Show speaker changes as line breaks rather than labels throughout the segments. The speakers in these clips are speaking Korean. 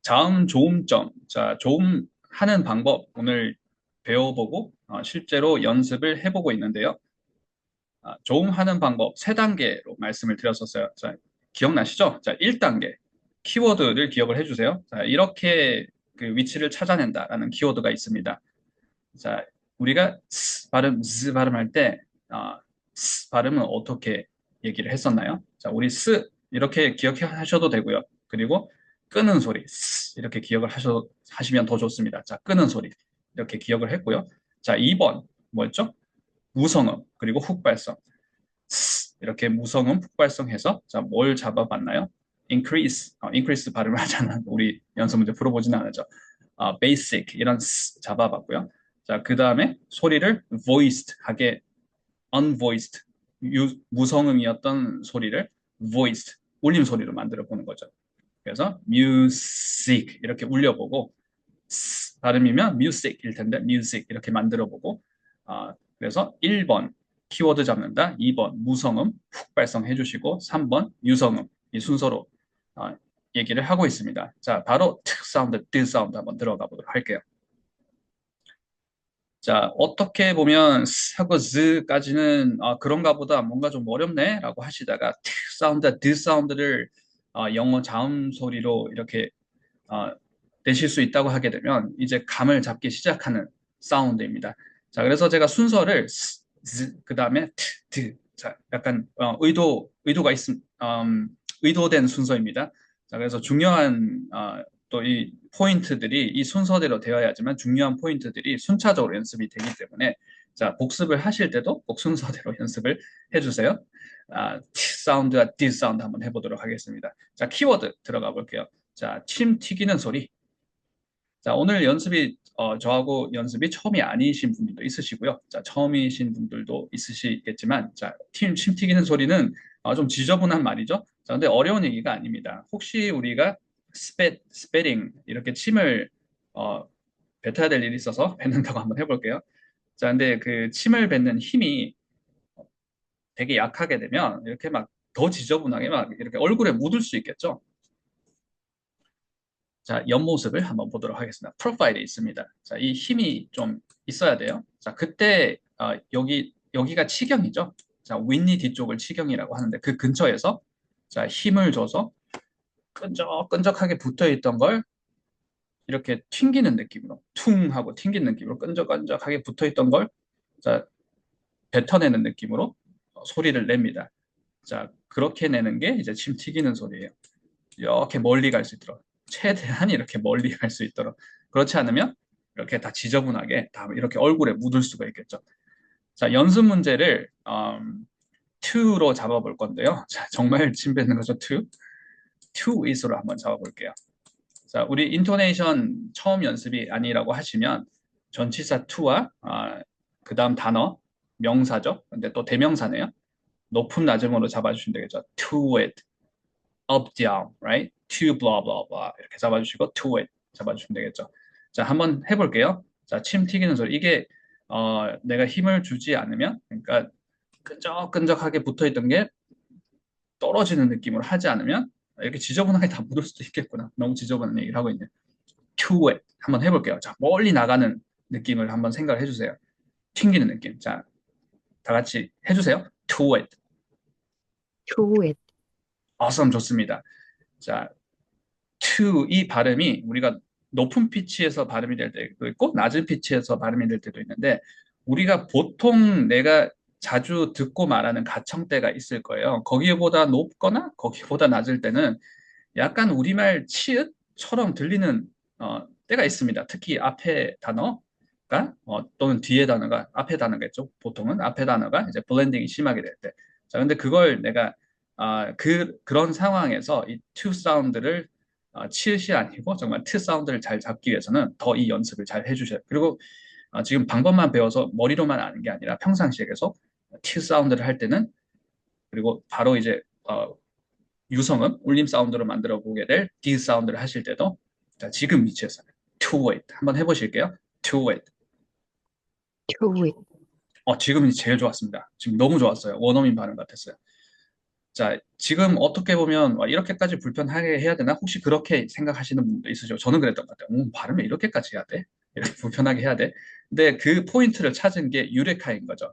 다음 조음점. 자, 조음하는 방법 오늘 배워보고 실제로 연습을 해보고 있는데요. 조음하는 방법 세 단계로 말씀을 드렸었어요. 자, 기억나시죠? 자, 1단계 키워드를 기억을 해주세요. 자, 이렇게 그 위치를 찾아낸다라는 키워드가 있습니다. 자, 우리가 스 발음, 즈 발음할 때 스 발음은 어떻게 얘기를 했었나요? 자, 우리 스 이렇게 기억하셔도 되고요. 그리고 끄는 소리 스 이렇게 기억을 하시면 더 좋습니다. 자, 끄는 소리 이렇게 기억을 했고요. 자, 2번 뭐였죠? 무성음 그리고 훅발성 스 이렇게 무성음 훅발성해서 자, 뭘 잡아봤나요? increase 발음을 하잖아. 우리 연습 문제 풀어보지는 않았죠. basic 이런 스 잡아봤고요. 자, 그 다음에 소리를 voiced 하게 unvoiced 무성음이었던 소리를 voiced 울림 소리로 만들어 보는 거죠. 그래서 music 이렇게 울려보고 발음이면 music일 텐데 music 이렇게 만들어 보고 그래서 1번 키워드 잡는다, 2번 무성음 훅 발성해 주시고 3번 유성음 이 순서로 아, 얘기를 하고 있습니다. 자, 바로 트 사운드, 드 사운드 한번 들어가 보도록 할게요. 자, 어떻게 보면 하고 즈까지는 그런가 보다 뭔가 좀 어렵네 라고 하시다가 트 사운드, 드 사운드를 영어 자음 소리로 이렇게 어, 내실 수 있다고 하게 되면 이제 감을 잡기 시작하는 사운드입니다. 자, 그래서 제가 순서를 그 다음에 자, 약간 의도가 의도된 순서입니다. 자, 그래서 중요한 또 이 포인트들이 이 순서대로 되어야지만 중요한 포인트들이 순차적으로 연습이 되기 때문에 자, 복습을 하실 때도 꼭 순서대로 연습을 해주세요. T 사운드와 D 사운드 한번 해보도록 하겠습니다. 자, 키워드 들어가 볼게요. 자, 침 튀기는 소리. 자, 오늘 연습이 저하고 연습이 처음이 아니신 분들도 있으시고요. 자, 처음이신 분들도 있으시겠지만, 자, 침 튀기는 소리는 좀 지저분한 말이죠. 자, 근데 어려운 얘기가 아닙니다. 혹시 우리가 스페링 이렇게 침을 뱉어야 될 일이 있어서 뱉는다고 한번 해볼게요. 자, 근데 그 침을 뱉는 힘이 되게 약하게 되면 이렇게 막 더 지저분하게 막 이렇게 얼굴에 묻을 수 있겠죠. 자, 옆모습을 한번 보도록 하겠습니다. 프로파일이 있습니다. 자, 이 힘이 좀 있어야 돼요. 자, 그때 여기가 치경이죠. 자, 윗니 뒤쪽을 치경이라고 하는데 그 근처에서 자, 힘을 줘서 끈적끈적하게 붙어 있던 걸 이렇게 튕기는 느낌으로 퉁 하고 튕기는 느낌으로 끈적끈적하게 붙어 있던 걸 자, 뱉어내는 느낌으로 소리를 냅니다. 자, 그렇게 내는 게 이제 침 튀기는 소리예요. 이렇게 멀리 갈 수 있도록 최대한 이렇게 멀리 갈 수 있도록 그렇지 않으면 이렇게 다 지저분하게 다 이렇게 얼굴에 묻을 수가 있겠죠. 자, 연습 문제를 to로 잡아볼 건데요. 자, 정말 침 뱉는 거죠. to is로 한번 잡아볼게요. 자, 우리 인토네이션 처음 연습이 아니라고 하시면 전치사 to와 그 다음 단어 명사죠. 근데 또 대명사네요. 높음 낮음으로 잡아주시면 되겠죠. to it, up, down, right? to blah, blah, blah 이렇게 잡아주시고 to it 잡아주시면 되겠죠. 자, 한번 해볼게요. 자, 침 튀기는 소리. 이게 내가 힘을 주지 않으면, 그러니까 끈적끈적하게 붙어있던 게 떨어지는 느낌으로 하지 않으면 이렇게 지저분하게 다 묻을 수도 있겠구나. 너무 지저분한 얘기를 하고 있네. to it 한번 해볼게요. 자, 멀리 나가는 느낌을 한번 생각을 해주세요. 튕기는 느낌. 자, 다 같이 해주세요. to it.
to it.
awesome, 좋습니다. 자, to 이 발음이 우리가 높은 피치에서 발음이 될 때도 있고 낮은 피치에서 발음이 될 때도 있는데 우리가 보통 내가 자주 듣고 말하는 가청대가 있을 거예요. 거기보다 높거나 거기보다 낮을 때는 약간 우리말 치읓처럼 들리는 때가 있습니다. 특히 앞에 단어가 또는 뒤에 단어가 앞에 단어겠죠. 보통은 앞에 단어가 이제 블렌딩이 심하게 될 때. 자, 근데 그걸 내가 그런 상황에서 이 to 사운드를 치읓이 아니고 정말 트 사운드를 잘 잡기 위해서는 더 이 연습을 잘 해주셔요. 그리고 지금 방법만 배워서 머리로만 아는 게 아니라 평상시에 계속 트 사운드를 할 때는 그리고 바로 이제 유성음, 울림 사운드로 만들어 보게 될 D 사운드를 하실 때도 자, 지금 위치에서 to it 한번 해보실게요. to it.
to it.
지금이 제일 좋았습니다. 지금 너무 좋았어요. 원어민 발음 같았어요. 자, 지금 어떻게 보면 와, 이렇게까지 불편하게 해야 되나? 혹시 그렇게 생각하시는 분도 있으죠? 저는 그랬던 것 같아요. 발음을 이렇게까지 해야 돼? 이렇게 불편하게 해야 돼? 근데 그 포인트를 찾은 게 유레카인 거죠.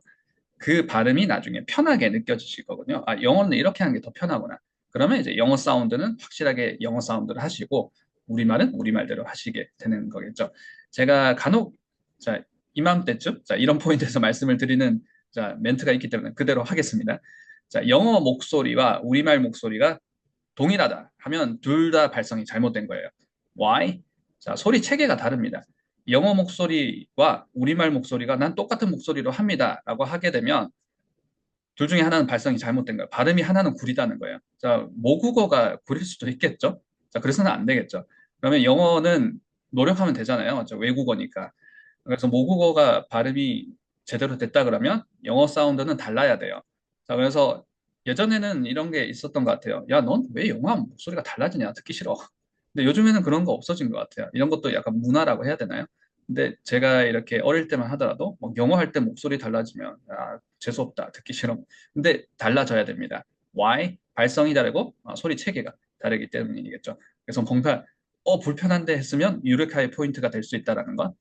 그 발음이 나중에 편하게 느껴지실 거거든요. 아, 영어는 이렇게 하는 게 더 편하구나. 그러면 이제 영어 사운드는 확실하게 영어 사운드를 하시고, 우리말은 우리말대로 하시게 되는 거겠죠. 제가 간혹, 자, 이맘때쯤, 자, 이런 포인트에서 말씀을 드리는, 자, 멘트가 있기 때문에 그대로 하겠습니다. 자, 영어 목소리와 우리말 목소리가 동일하다 하면 둘 다 발성이 잘못된 거예요. Why? 자, 소리 체계가 다릅니다. 영어 목소리와 우리말 목소리가 난 똑같은 목소리로 합니다. 라고 하게 되면 둘 중에 하나는 발성이 잘못된 거예요. 발음이 하나는 구리다는 거예요. 자, 모국어가 구릴 수도 있겠죠? 자, 그래서는 안 되겠죠. 그러면 영어는 노력하면 되잖아요. 맞죠? 외국어니까. 그래서 모국어가 발음이 제대로 됐다 그러면 영어 사운드는 달라야 돼요. 자, 그래서 예전에는 이런 게 있었던 것 같아요. 야, 넌 왜 영어 하면 목소리가 달라지냐? 듣기 싫어. 근데 요즘에는 그런 거 없어진 것 같아요. 이런 것도 약간 문화라고 해야 되나요? 근데 제가 이렇게 어릴 때만 하더라도 뭐 영어 할 때 목소리 달라지면 아, 재수없다, 듣기 싫어. 근데 달라져야 됩니다. Why? 발성이 다르고 소리 체계가 다르기 때문이겠죠. 그래서 뭔가 불편한데 했으면 유레카의 포인트가 될 수 있다라는 것.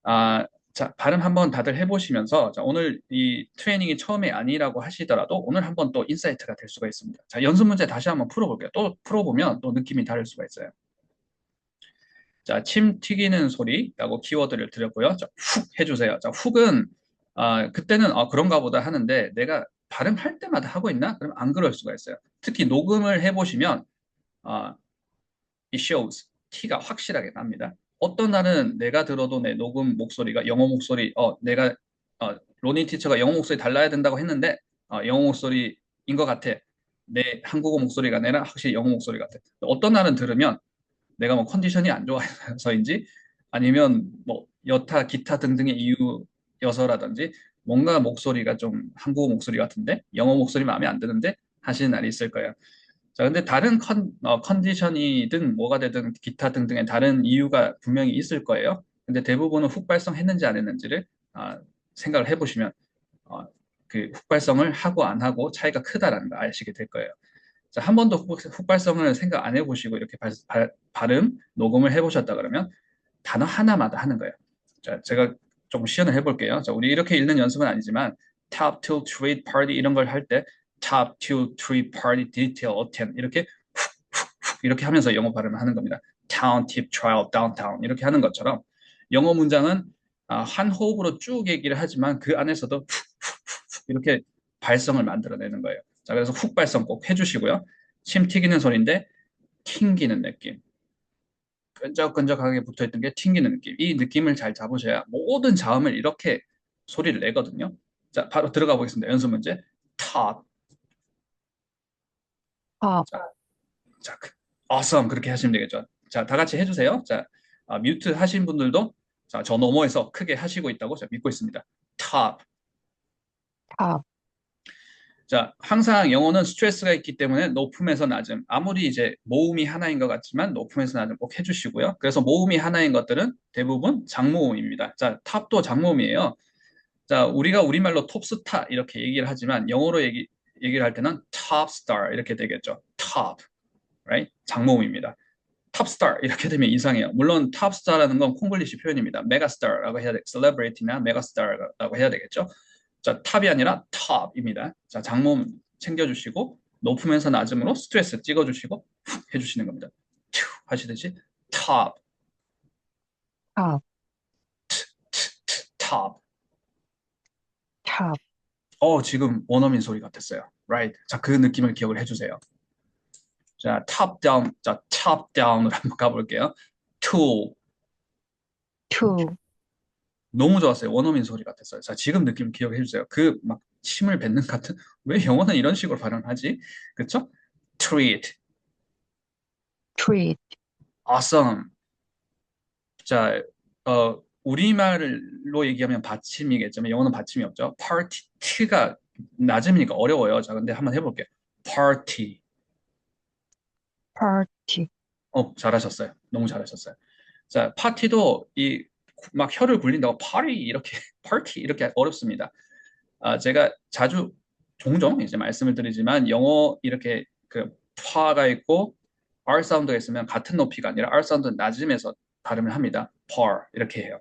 아, 자, 발음 한번 다들 해보시면서, 자, 오늘 이 트레이닝이 처음이 아니라고 하시더라도 오늘 한번 또 인사이트가 될 수가 있습니다. 자, 연습 문제 다시 한번 풀어볼게요. 또 풀어보면 또 느낌이 다를 수가 있어요. 자, 침 튀기는 소리라고 키워드를 드렸고요. 자, 훅 해주세요. 자, 훅은, 그때는 그런가 보다 하는데 내가 발음할 때마다 하고 있나? 그러면 안 그럴 수가 있어요. 특히 녹음을 해보시면, 아, 이 shows, 티가 확실하게 납니다. 어떤 날은 내가 들어도 내 녹음 목소리가 영어 목소리, 내가, 로니 티처가 영어 목소리 달라야 된다고 했는데, 영어 목소리인 것 같아. 내 한국어 목소리가 아니라 확실히 영어 목소리 같아. 어떤 날은 들으면 내가 뭐 컨디션이 안 좋아서인지 아니면 뭐 여타 기타 등등의 이유여서라든지 뭔가 목소리가 좀 한국어 목소리 같은데 영어 목소리 마음에 안 드는데 하시는 날이 있을 거예요. 자, 근데 다른 컨디션이든 뭐가 되든 기타 등등의 다른 이유가 분명히 있을 거예요. 근데 대부분은 훅 발성했는지 안 했는지를 생각을 해보시면 어, 그 훅발성을 하고 안 하고 차이가 크다라는 걸 아시게 될 거예요. 자, 한 번도 훅발성을 생각 안 해보시고 이렇게 발음 녹음을 해보셨다 그러면 단어 하나마다 하는 거예요. 자, 제가 좀 시연을 해볼게요. 자, 우리 이렇게 읽는 연습은 아니지만 top two treat party 이런 걸 할 때 top two treat party detail attend 이렇게 이렇게 하면서 영어 발음을 하는 겁니다. town tip trial downtown 이렇게 하는 것처럼 영어 문장은 한 호흡으로 쭉 얘기를 하지만 그 안에서도 이렇게 발성을 만들어내는 거예요. 자, 그래서 훅 발성 꼭 해주시고요. 침 튀기는 소리인데 튕기는 느낌. 끈적끈적하게 붙어있던 게 튕기는 느낌. 이 느낌을 잘 잡으셔야 모든 자음을 이렇게 소리를 내거든요. 자, 바로 들어가 보겠습니다. 연습 문제. top.
팝,
자, 자, awesome. 그렇게 하시면 되겠죠. 자, 다 같이 해주세요. 자, 뮤트 하신 분들도 자, 저 너머에서 크게 하시고 있다고 제가 믿고 있습니다. top.
팝,
자, 항상 영어는 스트레스가 있기 때문에 높음에서 낮음. 아무리 이제 모음이 하나인 것 같지만 높음에서 낮음 꼭 해주시고요. 그래서 모음이 하나인 것들은 대부분 장모음입니다. 자, 탑도 장모음이에요. 자, 우리가 우리말로 톱스타 이렇게 얘기를 하지만 영어로 얘기를 할 때는 top star 이렇게 되겠죠. top, right? 장모음입니다. 탑스타 이렇게 되면 이상해요. 물론 탑스타라는 건 콩글리시 표현입니다. 메가스타라고 해야 돼. 셀레브리티나 메가스타라고 해야 되겠죠. 자, 탑이 아니라 탑입니다. 자, 장몸 챙겨주시고 높으면서 낮음으로 스트레스 찍어주시고 훅 해주시는 겁니다. 튜 하시듯이 탑,
팝,
탑.
팝,
지금 원어민 소리 같았어요. Right. 자, 그 느낌을 기억을 해주세요. 자, top down, 자, top down으로 한번 가볼게요. tool.
투,
너무 좋았어요. 원어민 소리 같았어요. 자, 지금 느낌 기억해 주세요. 그 막 침을 뱉는 같은 왜 영어는 이런 식으로 발음하지? 그쵸? treat,
트윗,
awesome. 자, 우리말로 얘기하면 받침이겠지만 영어는 받침이 없죠. party, t가 낮음이니까 어려워요. 자, 근데 한번 해볼게요. party.
파티,
잘하셨어요. 너무 잘하셨어요. 자, 파티도 이 막 혀를 굴린다고 party 이렇게 party 이렇게 어렵습니다. 제가 자주 종종 이제 말씀을 드리지만 영어 이렇게 그 파가 있고 R 사운드가 있으면 같은 높이가 아니라 R 사운드는 낮음에서 발음을 합니다. par 이렇게 해요.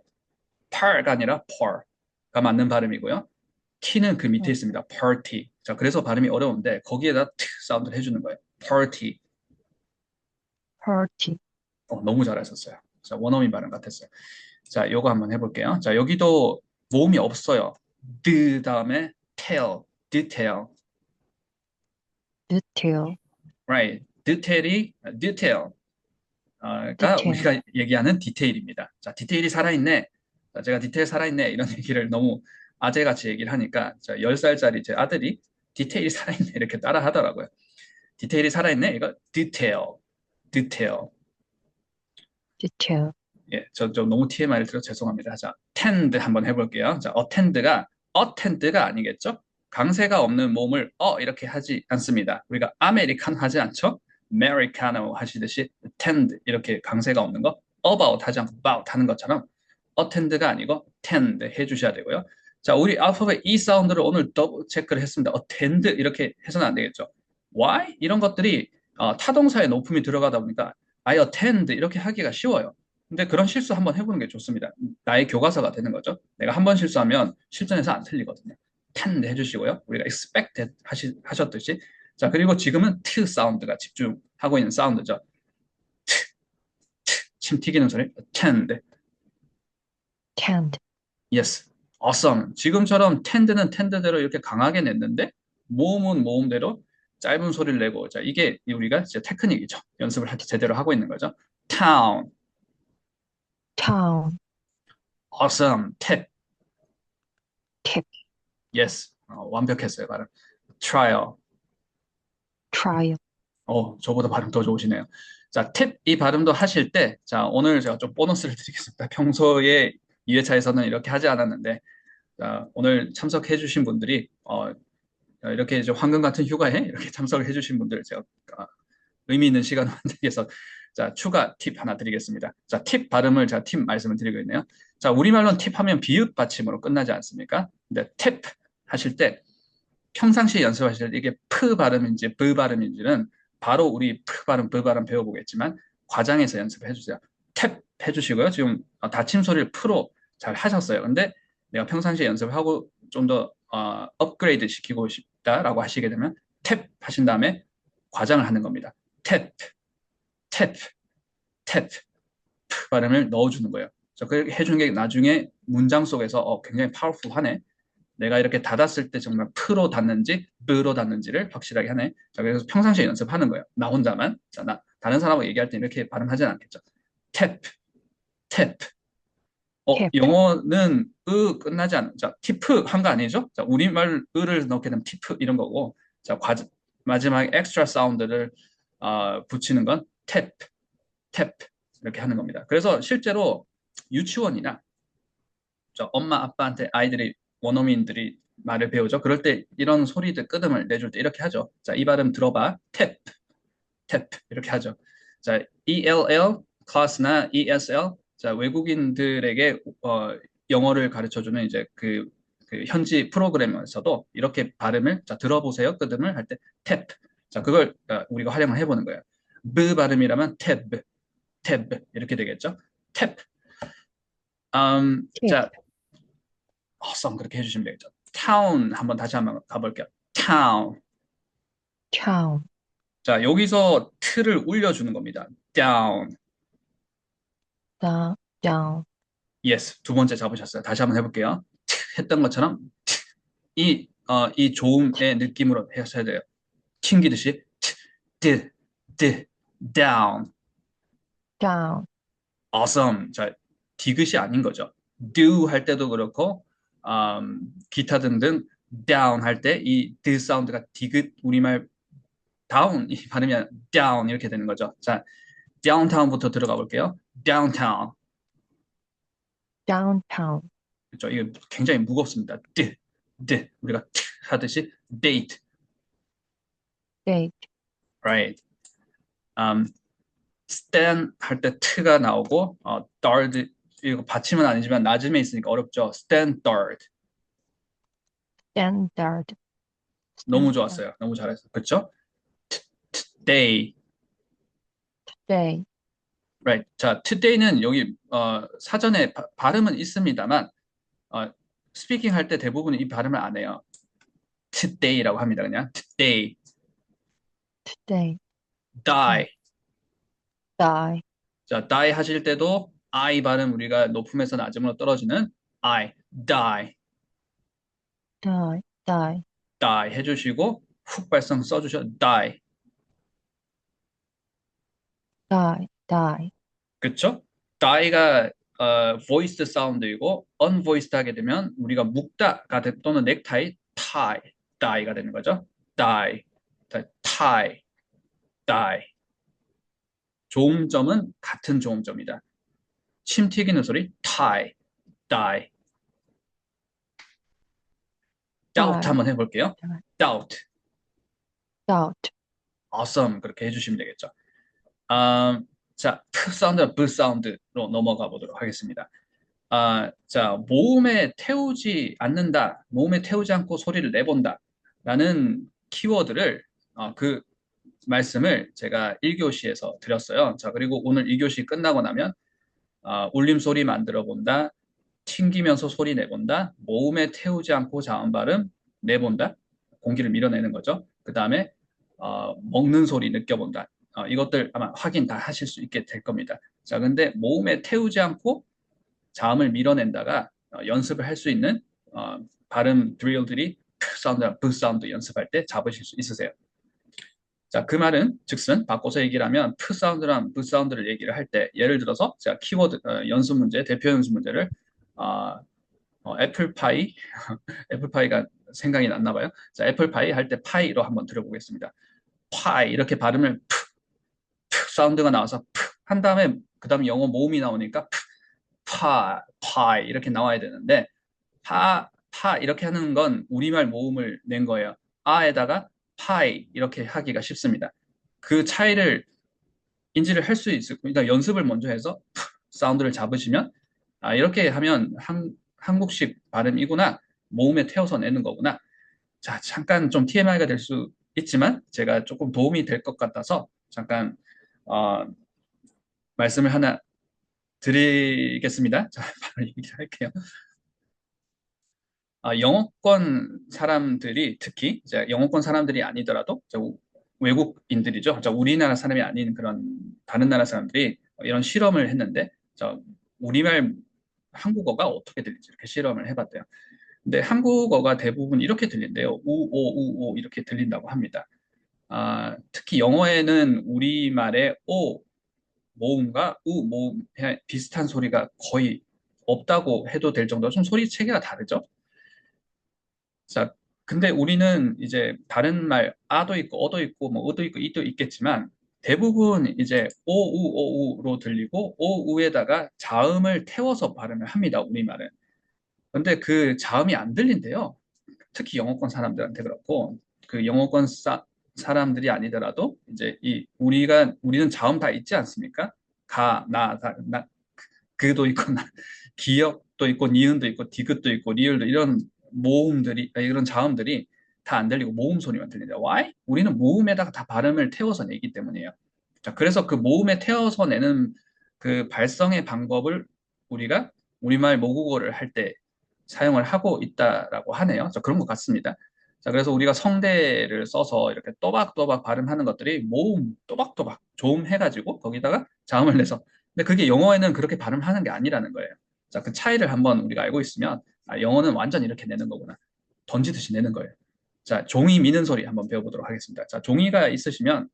par가 아니라 par가 맞는 발음이고요. t는 그 밑에
네.
있습니다. party. 자, 그래서 발음이 어려운데 거기에다 t 사운드를 해주는 거예요. party.
party,
너무 잘하셨어요. 자, 원어민 발음 같았어요. 자, 요거 한번 해볼게요. 자, 여기도 모음이 없어요. the 다음에 tail, detail,
detail,
right? detail. 가
detail,
우리가 얘기하는 디테일입니다. 자, 디테일이 살아있네. 자, 제가 디테일 살아있네. 이런 얘기를 너무 아재같이 얘기를 하니까, 자, 10살짜리 제 아들이 디테일이 살아있네. 이렇게 따라 하더라고요. 디테일이 살아있네. 이거 디테일.
detail,
예, 저 너무 TMI를 들어 죄송합니다. 자, tend 한번 해볼게요. 자, attend가 아니겠죠? 강세가 없는 몸을 이렇게 하지 않습니다. 우리가 아메리칸 하지 않죠? 아메리카노 하시듯이 tend 이렇게 강세가 없는 거 about 하지 않고 about 하는 것처럼 attend가 아니고 tend 해주셔야 되고요. 자, 우리 알파벳 E 사운드를 오늘 더블 체크를 했습니다. attend 이렇게 해서는 안 되겠죠. why? 이런 것들이 타동사의 높음이 들어가다 보니까 I attend 이렇게 하기가 쉬워요. 근데 그런 실수 한번 해보는 게 좋습니다. 나의 교과서가 되는 거죠. 내가 한 번 실수하면 실전에서 안 틀리거든요. tend 해주시고요. 우리가 expected 하셨듯이. 자, 그리고 지금은 t 사운드가 집중하고 있는 사운드죠. 침 튀기는 소리. tend.
tend,
Yes. Awesome. 지금처럼 tend는 tend대로 이렇게 강하게 냈는데 모음은 모음대로 짧은 소리를 내고 자, 이게 우리가 이제 테크닉이죠. 연습을 제대로 하고 있는 거죠. town.
town,
Awesome. tip.
tip,
Yes. 완벽했어요, 발음. trial.
trial,
저보다 발음 더 좋으시네요. 자, 팁 이 발음도 하실 때, 자, 오늘 제가 좀 보너스를 드리겠습니다. 평소에 2회차에서는 이렇게 하지 않았는데, 자, 오늘 참석해주신 분들이, 이렇게 이제 황금 같은 휴가에 이렇게 참석을 해주신 분들 제가 의미 있는 시간을 만들기 위해서 자, 추가 팁 하나 드리겠습니다. 자, 팁 발음을 제가 팁 말씀을 드리고 있네요. 자, 우리말로는 팁 하면 비읍 받침으로 끝나지 않습니까? 근데 팁 하실 때 평상시에 연습하실 때 이게 프 발음인지 브 발음인지는 바로 우리 프 발음, 브 발음 배워보겠지만 과장해서 연습을 해주세요. 탭 해주시고요. 지금 닫힘 소리를 프로 잘 하셨어요. 근데 내가 평상시에 연습을 하고 좀 더 업그레이드 시키고 싶다라고 하시게 되면 탭 하신 다음에 과장을 하는 겁니다. 탭, 탭, 탭, 프 발음을 넣어주는 거예요. 그렇게 해주는 게 나중에 문장 속에서 굉장히 파워풀하네. 내가 이렇게 닫았을 때 정말 프로 닫는지 브로 닫는지를 확실하게 하네. 자, 그래서 평상시에 연습하는 거예요. 나 혼자만. 자, 다른 사람하고 얘기할 때 이렇게 발음하진 않겠죠. 탭, 탭.
tip,
영어는 끝나지 않는. 자, 티프 한 거 아니죠? 자, 우리말 을을 넣게 되면 티프 이런 거고. 자, 마지막에 엑스트라 사운드를 붙이는 건 탭, 탭 이렇게 하는 겁니다. 그래서 실제로 유치원이나 엄마 아빠한테 아이들이 원어민들이 말을 배우죠. 그럴 때 이런 소리들 끄듬을 내줄 때 이렇게 하죠. 자, 이 발음 들어봐. 탭, 탭 이렇게 하죠. 자, ELL 클래스나 ESL 자, 외국인들에게 영어를 가르쳐주는 이제 그 현지 프로그램에서도 이렇게 발음을 자, 들어보세요. 끄듬을 할 때 탭. 자, 그걸 우리가 활용을 해보는 거예요. 브 발음이라면 탭, 탭 이렇게 되겠죠. 탭.
tip,
자, 썸 그렇게 해주시면 되겠죠. town 다시 한번 가볼게요. town.
town,
자, 여기서 t를 울려주는 겁니다. down.
down,
yes. 두 번째 잡으셨어요. 다시 한번 해볼게요. 했던 것처럼 이 조음의 느낌으로 하셔야 돼요. 튕기듯이 t, t, down.
down,
awesome. 자, 디귿이 아닌 거죠. do 할 때도 그렇고 기타 등등 down 할 때 이 d 사운드가 디귿 우리말 down 이 발음이 down 이렇게 되는 거죠. 자, downtown부터 들어가 볼게요. downtown.
downtown,
그렇죠. 이게 굉장히 무겁습니다. 우리가 하듯이 date,
date,
right? stand 할 때 t가 나오고 dard 이거 받침은 아니지만 낮음에 있으니까 어렵죠. standard.
standard,
너무 좋았어요. 너무 잘했어요. 그렇죠? Today,
today,
right? 자, today는 여기 사전에 발음은 있습니다만 스피킹 할 때 대부분 이 발음을 안 해요. today라고 합니다. 그냥 today,
today,
die.
die,
자, die 하실 때도 I 발음 우리가 높음에서 낮음으로 떨어지는 I, die,
die, die,
die 해주시고 훅 발성 써주셔 die.
die, die,
그쵸? die가 voiced 사운드이고 unvoiced 하게 되면 우리가 묵다가 또는 넥타이 tie, die가 되는 거죠. die, tie, die. 조음점은 같은 조음점이다. 침 튀기는 소리 tie, die. doubt
die,
한번 해볼게요.
die,
doubt,
doubt,
awesome 그렇게 해주시면 되겠죠. 아, 자, 프 사운드와 브 사운드로 넘어가 보도록 하겠습니다. 자, 모음에 태우지 않는다, 모음에 태우지 않고 소리를 내본다 라는 키워드를 그 말씀을 제가 1교시에서 드렸어요. 자, 그리고 오늘 2교시 끝나고 나면 울림소리 만들어 본다, 튕기면서 소리 내본다, 모음에 태우지 않고 자음 발음 내본다, 공기를 밀어내는 거죠. 그 다음에 먹는 소리 느껴본다. 이것들 아마 확인 다 하실 수 있게 될 겁니다. 자, 근데 모음에 태우지 않고 자음을 밀어낸다가 연습을 할 수 있는 발음 드릴들이 프 사운드, 브 사운드 연습할 때 잡으실 수 있으세요. 자, 그 말은 즉슨 바꿔서 얘기를 하면 프 사운드랑 브 사운드를 얘기를 할 때 예를 들어서 제가 키워드 연습 문제, 대표 연습 문제를 애플파이 애플파이가 생각이 났나 봐요. 자, 애플파이 할 때 파이로 한번 들어보겠습니다. 파이 이렇게 발음을 프 사운드가 나와서 한 다음에 그 다음에 영어 모음이 나오니까 파이 이렇게 나와야 되는데 파 이렇게 하는 건 우리말 모음을 낸 거예요. 아에다가 파이 이렇게 하기가 쉽습니다. 그 차이를 인지를 할 수 있을 일단 연습을 먼저 해서 사운드를 잡으시면 이렇게 하면 한국식 발음이구나. 모음에 태워서 내는 거구나. 자, 잠깐 좀 TMI가 될 수 있지만 제가 조금 도움이 될 것 같아서 잠깐 말씀을 하나 드리겠습니다. 자, 바로 얘기를 할게요. 영어권 사람들이 특히 이제 영어권 사람들이 아니더라도 외국인들이죠. 우리나라 사람이 아닌 그런 다른 나라 사람들이 이런 실험을 했는데 우리말 한국어가 어떻게 들리지 이렇게 실험을 해봤대요. 근데 한국어가 대부분 이렇게 들린대요. 우오 이렇게 들린다고 합니다. 특히 영어에는 우리말의 오 모음과 우 모음 비슷한 소리가 거의 없다고 해도 될 정도로 좀 소리 체계가 다르죠. 자, 근데 우리는 이제 다른 말 아도 있고 어도 있고 뭐 어도 있고 이도 있겠지만 대부분 이제 오우로 들리고 오우에다가 자음을 태워서 발음을 합니다. 우리말은. 근데 그 자음이 안 들린대요. 특히 영어권 사람들한테 그렇고 그 영어권 사람들이 아니더라도 이제 우리는 자음 다 있지 않습니까? 가, 나, 그도 있고 기역도 있고 니은도 있고 디귿도 있고 리을도 이런 모음들이 이런 자음들이 다 안 들리고 모음 소리만 들린다. Why? 우리는 모음에다가 다 발음을 태워서 내기 때문이에요. 자, 그래서 그 모음에 태워서 내는 그 발성의 방법을 우리가 우리말 모국어를 할 때 사용을 하고 있다라고 하네요. 자, 그런 것 같습니다. 자, 그래서 우리가 성대를 써서 이렇게 또박또박 발음하는 것들이 모음 또박또박 조음해가지고 거기다가 자음을 내서 근데 그게 영어에는 그렇게 발음하는 게 아니라는 거예요. 자, 그 차이를 한번 우리가 알고 있으면 영어는 완전 이렇게 내는 거구나. 던지듯이 내는 거예요. 자, 종이 미는 소리 한번 배워보도록 하겠습니다. 자, 종이가 있으시면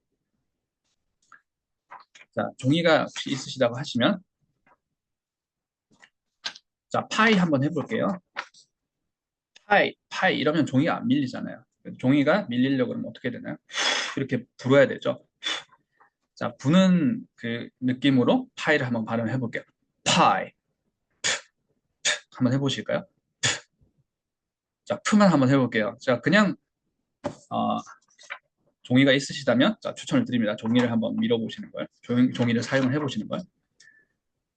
자, 종이가 혹시 있으시다고 하시면 자, 파이 한번 해볼게요. 파이 이러면 종이가 안 밀리잖아요. 종이가 밀리려고 그러면 어떻게 되나요? 이렇게 불어야 되죠. 자, 부는 그 느낌으로 파이를 한번 발음해 볼게요. 파이. 한번 해보실까요? 자, 푸만 한번 해볼게요. 자, 그냥 어, 종이가 있으시다면 자, 추천을 드립니다. 종이를 한번 밀어보시는 걸. 종이를 사용을 해보시는 걸.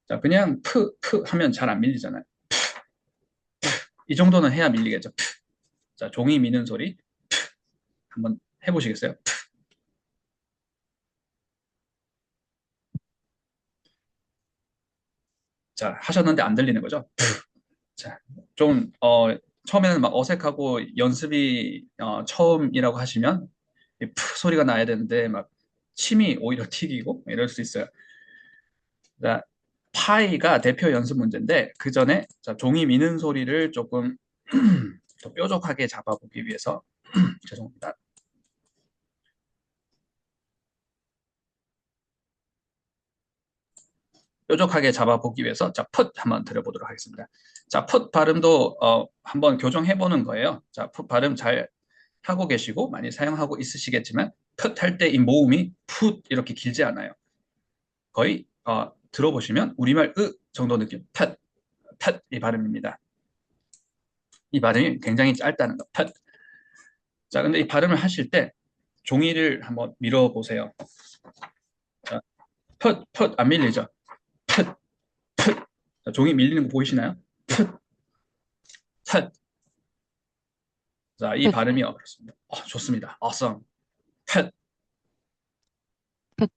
자, 그냥 푸 하면 잘 안 밀리잖아요. 이 정도는 해야 밀리겠죠. 자, 종이 미는 소리. 한번 해보시겠어요? 자, 하셨는데 안 들리는 거죠? 자, 좀, 처음에는 막 어색하고 연습이 처음이라고 하시면 이 소리가 나야 되는데 막 침이 오히려 튀기고 이럴 수 있어요. 자, 파이가 대표 연습 문제인데 그 전에 자, 종이 미는 소리를 조금 더 뾰족하게 잡아보기 위해서 죄송합니다. 뾰족하게 잡아보기 위해서 자, 풋 한번 들어보도록 하겠습니다. 자, 풋 발음도 한번 교정해보는 거예요. 자, 풋 발음 잘 하고 계시고 많이 사용하고 있으시겠지만 풋 할 때 이 모음이 풋 이렇게 길지 않아요. 거의 들어보시면 우리말 으 정도 느낌 풋, 풋 이 발음입니다. 이 발음이 굉장히 짧다는 거 풋. 자, 근데 이 발음을 하실 때 종이를 한번 밀어보세요. 자, 풋 안 밀리죠? 풋, 풋. 자, 종이 밀리는 거 보이시나요? 풋, 풋. 자, 이
put,
발음이 그렇습니다. 좋습니다. awesome. 펫.
put,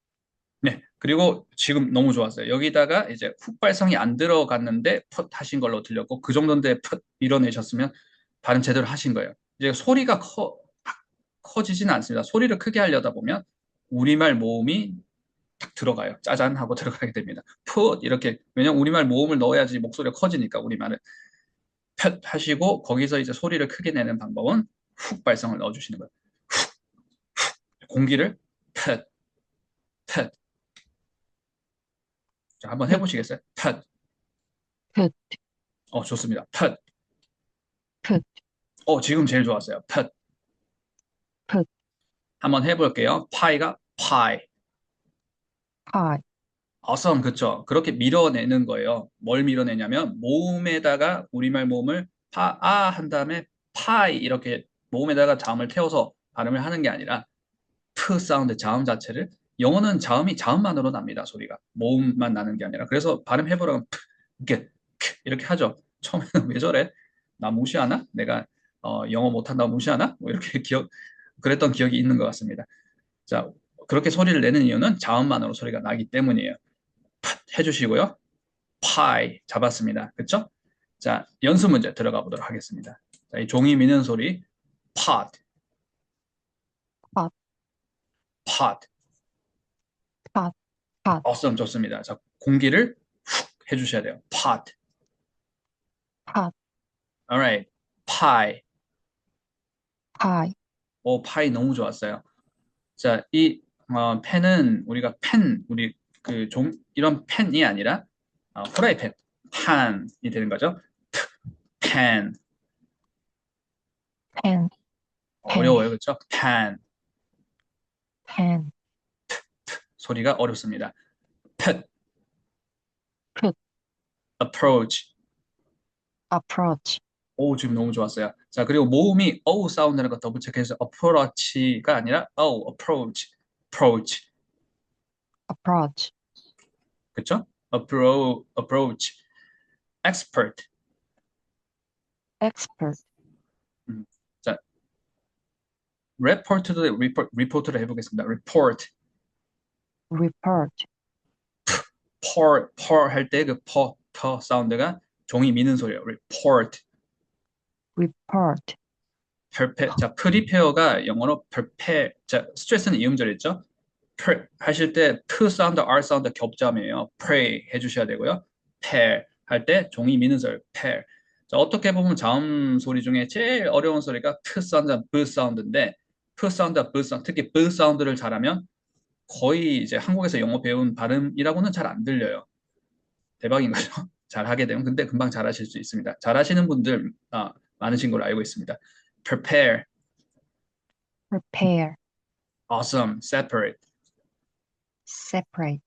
네. 그리고 지금 너무 좋았어요. 여기다가 이제 훅발성이 안 들어갔는데 펫 하신 걸로 들렸고 그 정도인데 펫 밀어내셨으면 발음 제대로 하신 거예요. 이제 소리가 커지지는 않습니다. 소리를 크게 하려다 보면 우리말 모음이 딱 들어가요. 짜잔 하고 들어가게 됩니다. 풋 이렇게 왜냐면 우리말 모음을 넣어야지 목소리가 커지니까 우리말은 펫 하시고 거기서 이제 소리를 크게 내는 방법은 훅 발성을 넣어주시는 거예요. 공기를 펫, 펫. 자, 한번
put,
해보시겠어요? 펫.
put,
좋습니다. 펫.
put,
지금 제일 좋았어요. 펫.
put,
한번 해볼게요. 파이가 파이.
pie,
awesome. 그쵸? 그렇게 밀어내는 거예요. 뭘 밀어내냐면 모음에다가 우리말 모음을 한 다음에 파이 이렇게 모음에다가 자음을 태워서 발음을 하는 게 아니라 프 사운드 자음 자체를 영어는 자음이 자음만으로 납니다. 소리가. 모음만 나는 게 아니라. 그래서 발음해보라면 이렇게 하죠. 처음에는 왜 저래? 나 무시하나? 내가 영어 못한다고 무시하나? 뭐 이렇게 그랬던 기억이 있는 것 같습니다. 자, 그렇게 소리를 내는 이유는 자음만으로 소리가 나기 때문이에요. 해주시고요. 파이 잡았습니다. 그쵸? 자, 연습 문제 들어가 보도록 하겠습니다. 자, 이 종이 미는 소리 pot,
pot,
pot.
pot, pot,
awesome 좋습니다. 자, 공기를 훅 해주셔야 돼요. pot.
pot,
alright. pie.
pie,
파이 너무 좋았어요. 자, 이 펜은 우리가 우리 이런 펜이 아니라 후라이팬, 판이 되는 거죠. 펜.
pen, pen,
어려워요, 그렇죠? 펜.
pen,
소리가 어렵습니다. put,
put,
approach.
approach,
지금 너무 좋았어요. 자, 그리고 모음이 어우 사운드라는 거 더블 체크해서 approach가 아니라 approach, approach.
approach,
그렇죠? approach. expert.
expert,
음. 자, report를 해보겠습니다. report.
report,
pour 할 때 그 터 사운드가 종이 미는 소리예요. report.
report,
자, prepare가 영어로 prepare. 자, 스트레스는 이음절이죠. 하실 때 p 사운드, r 사운드 겹자매요. pray 해주셔야 되고요. pair 할 때 종이 미는 소리 pair. 자, 어떻게 보면 자음 소리 중에 제일 어려운 소리가 p 사운드, b 사운드인데 p 사운드, b 사운드, 특히 b 사운드를 잘하면 거의 이제 한국에서 영어 배운 발음이라고는 잘 안 들려요. 대박인 거죠. 잘 하게 되면 근데 금방 잘하실 수 있습니다. 잘하시는 분들 많으신 걸로 알고 있습니다. prepare,
prepare,
awesome, separate.
separate,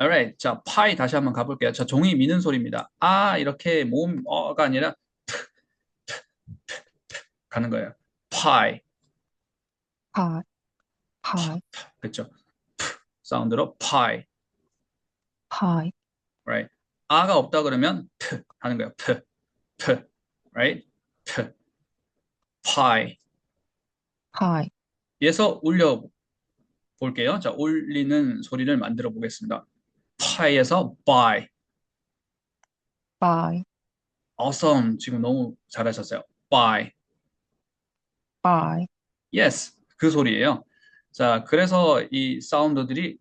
alright. 자, 파이 다시 한번 가볼게요. 자, 종이 미는 소리입니다. 이렇게 모음 어가 아니라 가는 거예요. 파이.
pie, pie,
그렇죠? 사운드로 파이.
pie,
right? 아가 없다 그러면 트 하는 거예요. 트. right? 트. 파이.
pie,
에서 울려 볼게요. 자, 울리는 소리를 만들어 보겠습니다. pie에서 buy.
buy,
awesome. 지금 너무 잘하셨어요. buy.
buy,
yes. 그 소리예요. 자, 그래서 이 사운드들이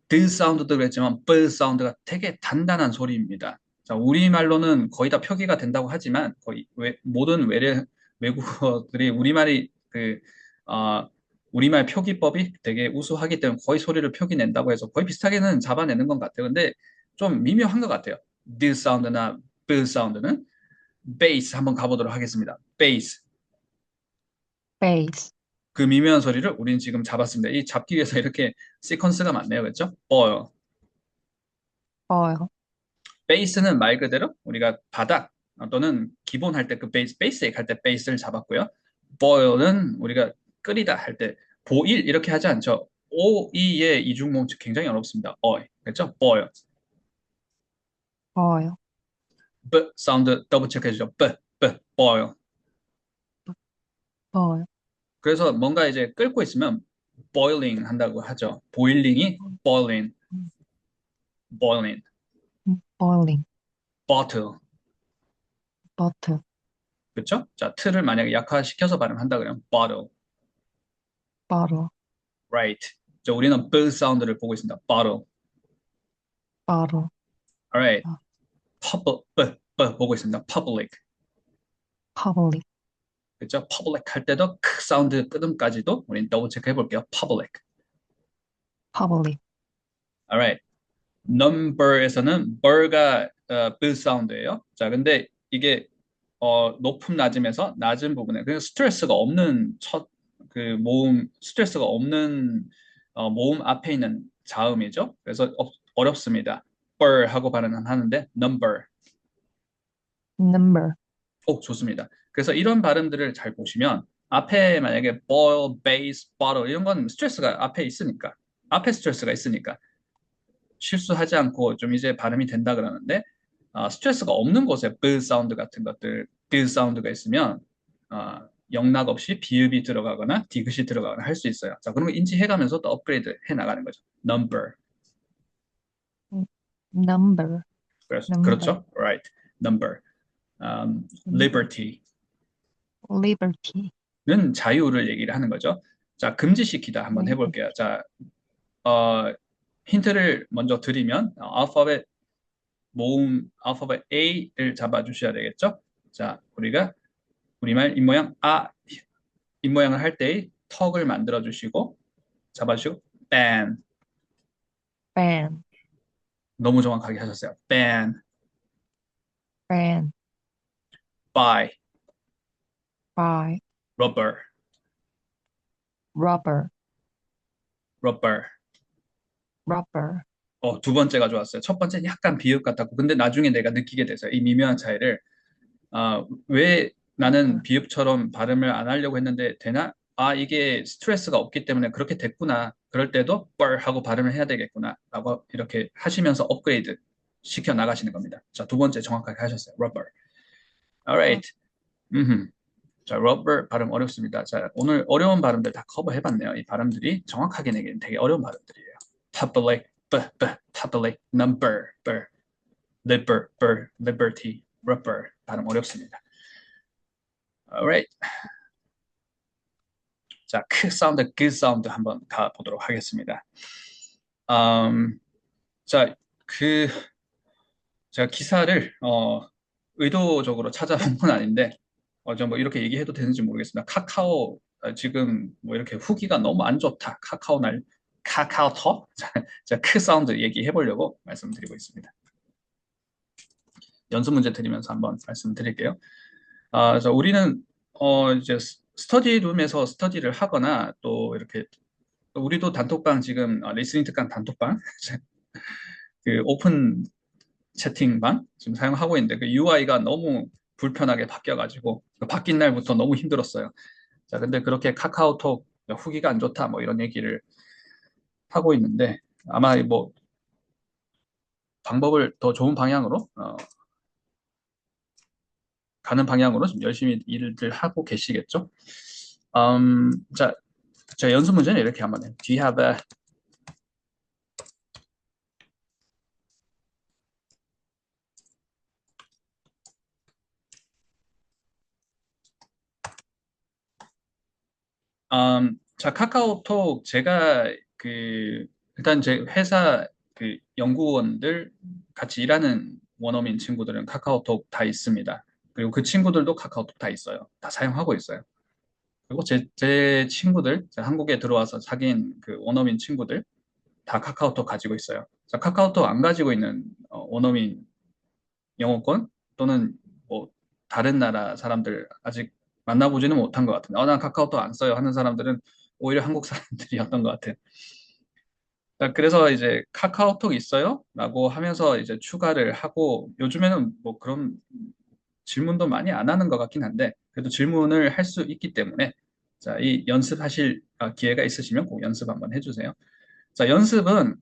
the 사운드도 그랬지만 b 사운드가 되게 단단한 소리입니다. 자, 우리말로는 거의 다 표기가 된다고 하지만 거의 모든 외국어들이 우리말이 어, 우리말 표기법이 되게 우수하기 때문에 거의 소리를 표기낸다고 해서 거의 비슷하게는 잡아내는 것 같아요. 근데 좀 미묘한 것 같아요. the 사운드나 b 사운드는 베이스 한번 가보도록 하겠습니다. 베이스.
base,
그 미묘한 소리를 우리는 지금 잡았습니다. 이 잡기 위해서 이렇게 시퀀스가 많네요. 그렇죠? boil.
boil,
베이스는 말 그대로 우리가 바닥 또는 기본 할 때 그 베이스에 할 때 베이스를 잡았고요. boil은 우리가 끓이다 할 때 보일 이렇게 하지 않죠. O, E의 이중모음치 굉장히 어렵습니다. 그렇죠? boil.
boil,
B 사운드 더블 체크해 주죠. boil.
boil,
그래서 뭔가 이제 끓고 있으면 boiling 한다고 하죠. 보일링이 boiling, boiling,
boiling,
bottle.
bottle,
그렇죠? 자, 틀을 만약에 약화시켜서 발음한다 그러면 bottle,
bottle,
right? 자, 우리는 b 사운드를 보고 있습니다. bottle,
bottle,
alright. 보고 있습니다. public,
public,
그렇죠? public 할 때도 크 사운드 끄듬까지도 우리는 더블 체크해 볼게요. public,
public,
alright. number에서는 bur가 b 사운드예요. 자, 근데 이게 높음 낮음에서 낮은 부분에 그 스트레스가 없는 첫 그 모음 스트레스가 없는 모음 앞에 있는 자음이죠. 그래서 어렵습니다. burr 하고 발음은 하는데 number.
number,
오, 좋습니다. 그래서 이런 발음들을 잘 보시면 앞에 만약에 boil, base, bottle 이런 건 스트레스가 앞에 있으니까 앞에 스트레스가 있으니까 실수하지 않고 좀 이제 발음이 된다 그러는데 스트레스가 없는 곳에 b 사운드 같은 것들, b 사운드가 있으면 영락 없이 비읍이 들어가거나 디귿이 들어가거나 할 수 있어요. 자, 그런 거 인지해가면서 또 업그레이드 해 나가는 거죠. number.
number, number,
그렇죠? right. number.
number,
liberty는
liberty,
자유를 얘기를 하는 거죠. 자, 금지시키다 한번
liberty,
해볼게요. 자, 어, 힌트를 먼저 드리면 알파벳 모음 알파벳 A를 잡아주셔야 되겠죠? 자, 우리가 우리말 입모양 입모양을 할 때의 턱을 만들어 주시고 잡아주시고 ban.
ban,
너무 정확하게 하셨어요. ban,
ban,
buy,
buy,
rubber,
rubber,
rubber.
rubber,
두 번째가 좋았어요. 첫 번째는 약간 비읍 같았고 근데 나중에 내가 느끼게 됐어요. 이 미묘한 차이를 왜 나는
rubber,
비읍처럼 발음을 안 하려고 했는데 되나? 이게 스트레스가 없기 때문에 그렇게 됐구나. 그럴 때도 뻘 하고 발음을 해야 되겠구나. 라고 이렇게 하시면서 업그레이드 시켜 나가시는 겁니다. 자, 두 번째 정확하게 하셨어요. rubber. alright. 자, rubber 발음 어렵습니다. 자, 오늘 어려운 발음들 다 커버해봤네요. 이 발음들이 정확하게 내기는 되게 어려운 발음들이에요. public, public, number, liberty, rubber 발음 어렵습니다. alright. 자, 크 사운드, 그 사운드 한번 가보도록 하겠습니다. 자, 제가 기사를 의도적으로 찾아본 건 아닌데 뭐 이렇게 얘기해도 되는지 모르겠습니다. 카카오 지금 뭐 이렇게 후기가 너무 안 좋다. 카카오톡? 자, 크 사운드 얘기해 보려고 말씀드리고 있습니다. 연습 문제 드리면서 한번 말씀드릴게요. 그래서 우리는 이제 스터디룸에서 스터디를 하거나 또 이렇게 우리도 단톡방 지금 리스닝 특강 단톡방 그 오픈 채팅방 지금 사용하고 있는데 그 UI가 너무 불편하게 바뀌어가지고 바뀐 날부터 너무 힘들었어요. 자, 근데 그렇게 카카오톡 후기가 안 좋다 뭐 이런 얘기를 하고 있는데 아마 뭐 방법을 더 좋은 방향으로 가는 방향으로 좀 열심히 일을 하고 계시겠죠. 자, 자, 연습 문제는 이렇게 한번 해요. Do you have a 자, 카카오톡 제가 일단 제 회사 연구원들 같이 일하는 원어민 친구들은 카카오톡 다 있습니다. 그리고 그 친구들도 카카오톡 다 있어요. 다 사용하고 있어요. 그리고 제 친구들, 제 한국에 들어와서 사귄 그 원어민 친구들 다 카카오톡 가지고 있어요. 자, 카카오톡 안 가지고 있는 원어민 영어권 또는 뭐 다른 나라 사람들 아직 만나보지는 못한 것 같은데, 난 카카오톡 안 써요 하는 사람들은 오히려 한국 사람들이었던 것 같아요. 자, 그래서 이제 카카오톡 있어요? 라고 하면서 이제 추가를 하고, 요즘에는 뭐 그런 질문도 많이 안 하는 것 같긴 한데, 그래도 질문을 할 수 있기 때문에, 자, 이 연습하실 기회가 있으시면 꼭 연습 한번 해주세요. 자, 연습은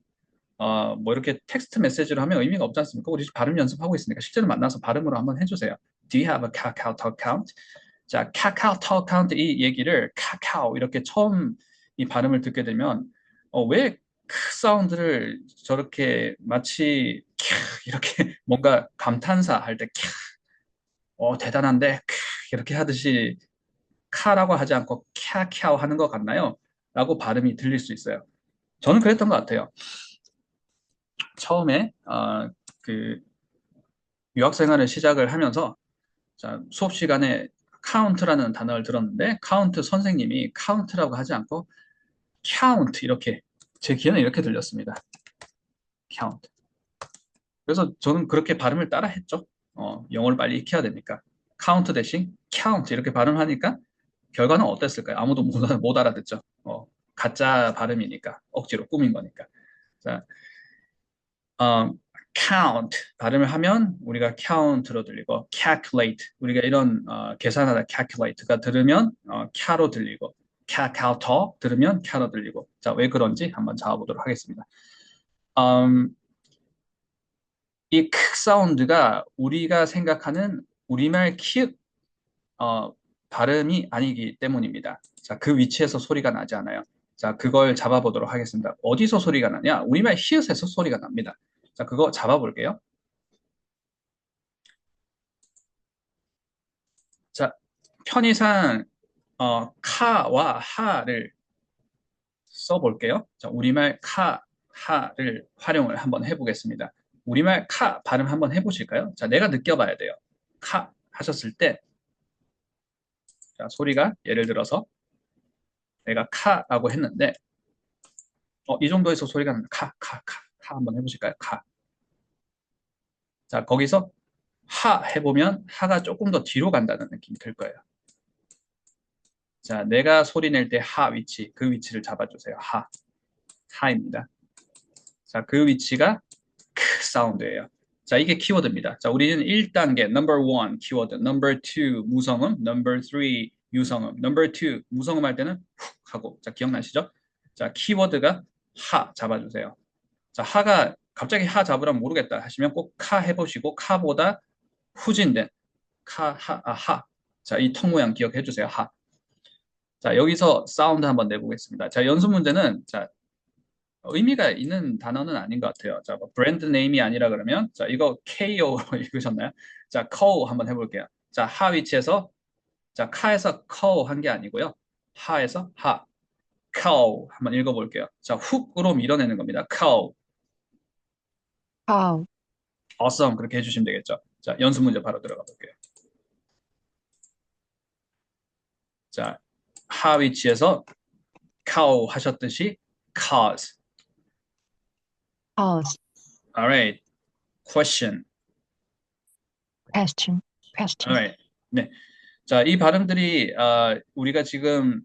뭐 이렇게 텍스트 메시지로 하면 의미가 없지 않습니까? 우리 발음 연습하고 있으니까 실제로 만나서 발음으로 한번 해주세요. Do you have a KakaoTalk account? 자, KakaoTalk account 이 얘기를 카카오 이렇게 처음 이 발음을 듣게 되면 왜 크 사운드를 저렇게 마치 캬 이렇게 뭔가 감탄사 할 때 캬, 대단한데 크 이렇게 하듯이 카라고 하지 않고 캬캬 하는 것 같나요? 라고 발음이 들릴 수 있어요. 저는 그랬던 것 같아요. 처음에 그 유학 생활을 시작을 하면서 자, 수업 시간에 카운트라는 단어를 들었는데 카운트 선생님이 카운트라고 하지 않고 count 이렇게 제 귀에는 이렇게 들렸습니다. count. 그래서 저는 그렇게 발음을 따라 했죠. 영어를 빨리 익혀야 되니까. count 대신 count 이렇게 발음하니까 결과는 어땠을까요? 아무도 못 알아듣죠. 가짜 발음이니까 억지로 꾸민 거니까. 자, 어, count 발음을 하면 우리가 count로 들리고 calculate 우리가 이런 계산하다 calculate가 들으면 ca로 들리고 calculate 들으면 ca로 들리고 자, 왜 그런지 한번 잡아보도록 하겠습니다. 이 크 사운드가 우리가 생각하는 우리말 키읔 발음이 아니기 때문입니다. 자, 그 위치에서 소리가 나지 않아요. 자, 그걸 잡아보도록 하겠습니다. 어디서 소리가 나냐? 우리말 히읗에서 소리가 납니다. 자, 그거 잡아볼게요. 자, 편의상 카와 하를 써볼게요. 자, 우리말 카, 하를 활용을 한번 해보겠습니다. 우리말 카 발음 한번 해보실까요? 자, 내가 느껴봐야 돼요. 카 하셨을 때 자, 소리가 예를 들어서 내가 카라고 했는데 이 정도에서 소리가 납니다. 카 한번 해보실까요? 카. 자, 거기서 하 해보면 하가 조금 더 뒤로 간다는 느낌이 들 거예요. 자, 내가 소리 낼 때 하 위치, 그 위치를 잡아주세요. 하입니다. 자, 그 위치가 크 사운드예요. 자, 이게 키워드입니다. 자, 우리는 1단계, number 1 키워드, number 2 무성음, number 3 유성음, number 2 무성음 할 때는 훅 하고, 자, 기억나시죠? 자, 키워드가 하 잡아주세요. 자, 하가 갑자기 하 잡으라면 모르겠다 하시면 꼭 카 해보시고, 카보다 후진된 하. 자, 이 턱 모양 기억해 주세요. 하. 자, 여기서 사운드 한번 내보겠습니다. 자, 연습 문제는, 자, 의미가 있는 단어는 아닌 것 같아요. 자, 뭐 브랜드 네임이 아니라 그러면, 자, 이거 KO로 읽으셨나요? 자, 커우 한번 해볼게요. 자, 하 위치에서, 자, 카에서 커우 한 게 아니고요. 하에서 하. 커우 한번 읽어볼게요. 자, 훅으로 밀어내는 겁니다. 커우.
cow,
awesome. 그렇게 해주시면 되겠죠. 자, 연습 문제 바로 들어가 볼게요. 자, 하 위치에서 cow 하셨듯이 cause.
cause,
Alright. question.
question, question,
Alright. 네. 자, 이 발음들이 우리가 지금